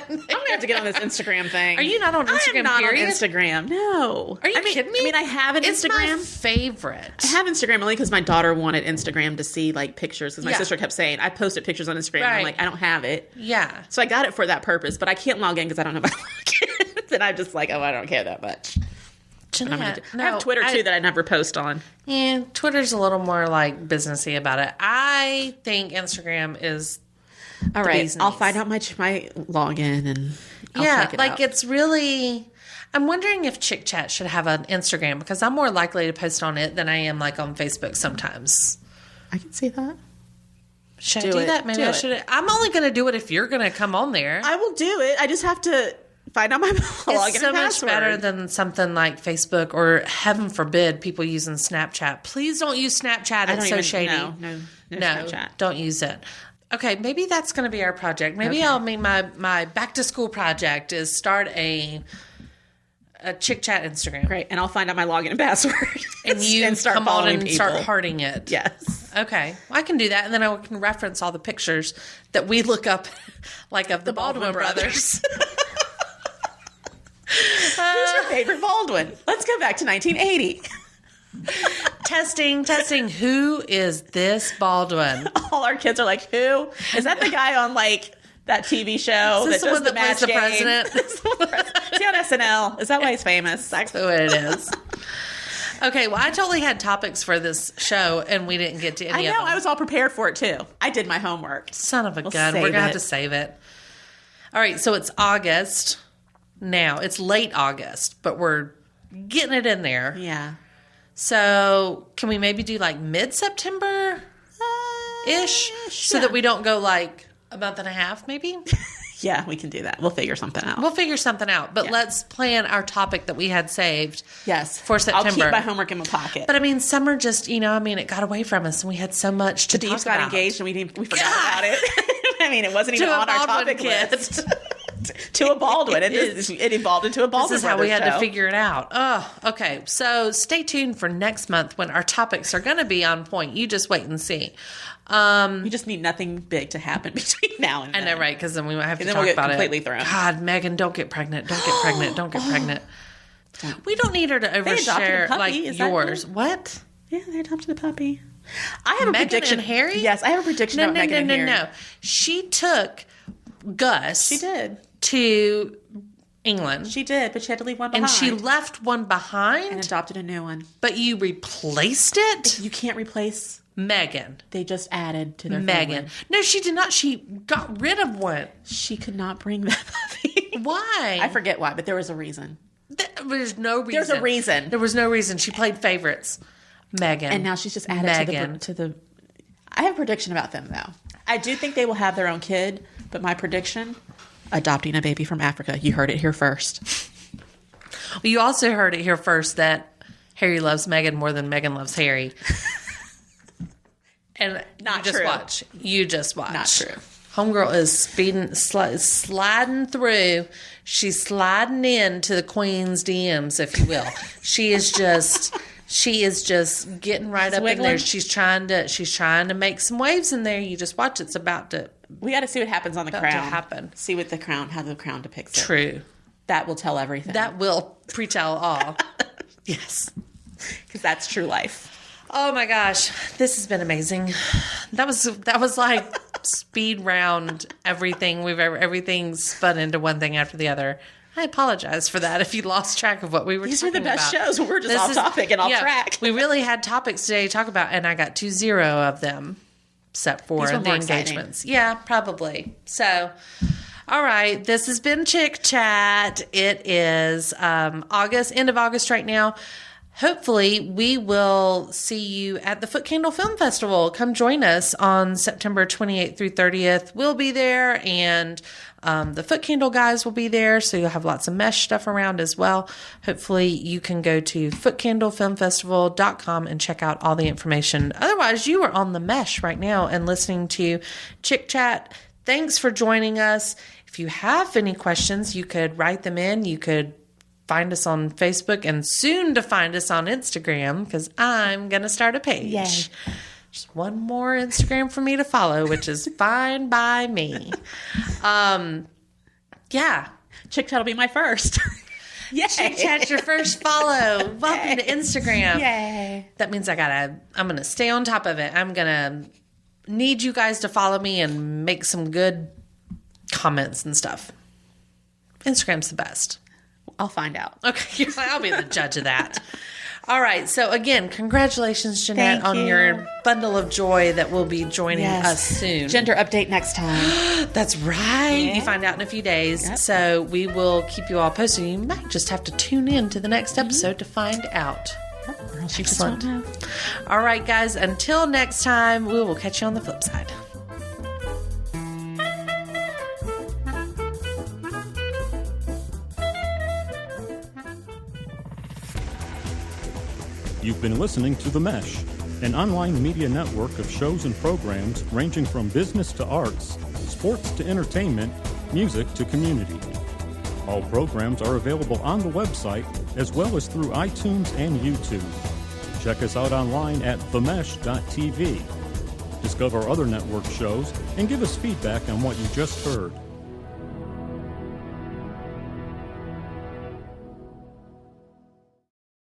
I'm gonna have to get on this Instagram thing. Are you not on Instagram? I am not period? on Instagram. No. Are you kidding me? I mean, I have an it's Instagram. My favorite. I have Instagram only because my daughter wanted Instagram to see like pictures. Because my sister kept saying I posted pictures on Instagram. And I'm like, I don't have it. Yeah. So I got it for that purpose, but I can't log in because I don't know my login. And I'm just like, oh, I don't care that much. Jeanette, I have Twitter too that I never post on. Yeah, Twitter's a little more like businessy about it. I think Instagram is. All right, I'll find out my login and I'll check it out. It's really. I'm wondering if Chick Chat should have an Instagram because I'm more likely to post on it than I am like on Facebook sometimes. I can see that. Should I do that? Maybe I should. I'm only going to do it if you're going to come on there. I will do it. I just have to find out my login It's so and much password. better than something like Facebook or, heaven forbid, people using Snapchat. Please don't use Snapchat. It's so shady. No, Snapchat. Don't use it. Okay, maybe that's going to be our project. Maybe I'll make my back to school project is start a Chick Chat Instagram. Great, and I'll find out my login and password, and you start come on following and people. start hearting it. Yes. Okay, well, I can do that, and then I can reference all the pictures that we look up, like of the Baldwin brothers. Who's your favorite Baldwin? Let's go back to 1980. Testing. Who is this Baldwin? All our kids are like, who? Is that the guy on like that TV show Is this that the does one the that match plays the game? president? Is he on SNL? Is that why he's famous? That's what it is. Okay, well, I totally had topics for this show, and we didn't get to any I of know. them. I was all prepared for it too. I did my homework. Son of a We'll gun. save We're going to have it. to save it. All right, so it's August now. It's late August, but we're getting it in there. Yeah. So can we maybe do like mid-September-ish? So that we don't go like a month and a half, maybe? Yeah, we can do that. We'll figure something out. We'll figure something out. But let's plan our topic that we had saved. Yes. For September. I'll keep my homework in my pocket. But I mean, summer just, it got away from us and we had so much to talk Deeps about. got engaged and we forgot about it. I mean, it wasn't even on our topic list. To a Baldwin. It evolved into a Baldwin. This is how we had show. to figure it out. Oh, okay. So stay tuned for next month when our topics are going to be on point. You just wait and see. You just need nothing big to happen between now and then. I know, right? Because then we might have to then talk we'll get about completely it. thrown. God, Megan, don't get pregnant. Don't get pregnant. Don't get pregnant. We don't need her to adopted a overshare puppy. like Is that yours. good? What? Yeah, they adopted a puppy. I have a Meghan prediction. and Harry? Yes, I have a prediction about Meghan and Harry. No. She took Gus. She did. To England. She did, but she had to leave one behind. And she left one behind. And adopted a new one. But you replaced it? You can't replace. Megan. They just added to their Megan. family. No, she did not. She got rid of one. She could not bring that puppy. Why? I forget why, but there was a reason. There's no reason. There's a reason. There was no reason. She played favorites. Megan. And now she's just added to the. I have a prediction about them, though. I do think they will have their own kid, but my prediction: adopting a baby from Africa. You heard it here first. Well, you also heard it here first that Harry loves Meghan more than Meghan loves Harry. And Not you just true. watch. You just watch. Not true. Homegirl is speeding, sliding through. She's sliding into the Queen's DMs, if you will. She is just getting right up in there. wiggling. She's trying to make some waves in there. You just watch. It's about to. We got to see what happens on the About crown. to happen. See what the crown, how the crown depicts it. True. That will tell everything. That will pre-tell all. Yes. Because that's true life. Oh my gosh, this has been amazing. That was like speed round everything spun into one thing after the other. I apologize for that if you lost track of what we were These talking are the best about. shows. We're just off topic and off track. We really had topics today to talk about, and I got 20 of them, except for These were the more exciting. engagements. Yeah, probably. So, all right, this has been Chick Chat. It is end of August right now. hopefully we will see you at the Foot Candle Film Festival. Come join us on September 28th through 30th. We'll be there, and the Foot Candle guys will be there, so you'll have lots of mesh stuff around as well. Hopefully you can go to footcandlefilmfestival.com and check out all the information. Otherwise, you are on the mesh right now and listening to Chick Chat. Thanks for joining us. If you have any questions, you could write them in. You could find us on Facebook and soon to find us on Instagram, because I'm going to start a page. Yay. Just one more Instagram for me to follow, which is fine by me. Yeah. Chick Chat will be my first. Yay. Chick Chat's your first follow. Welcome to Instagram. Yay. That means I'm going to stay on top of it. I'm going to need you guys to follow me and make some good comments and stuff. Instagram's the best. I'll find out. Okay, I'll be the judge of that. All right, so again, congratulations, Jeanette, Thank on you. your bundle of joy that will be joining us soon. Gender update next time. That's right. Yeah. You find out in a few days. Yep. So we will keep you all posted. You might just have to tune in to the next episode to find out. Or else you just Excellent. won't know. All right, guys, until next time, we will catch you on the flip side. You've been listening to The Mesh, an online media network of shows and programs ranging from business to arts, sports to entertainment, music to community. All programs are available on the website as well as through iTunes and YouTube. Check us out online at themesh.tv. Discover other network shows and give us feedback on what you just heard.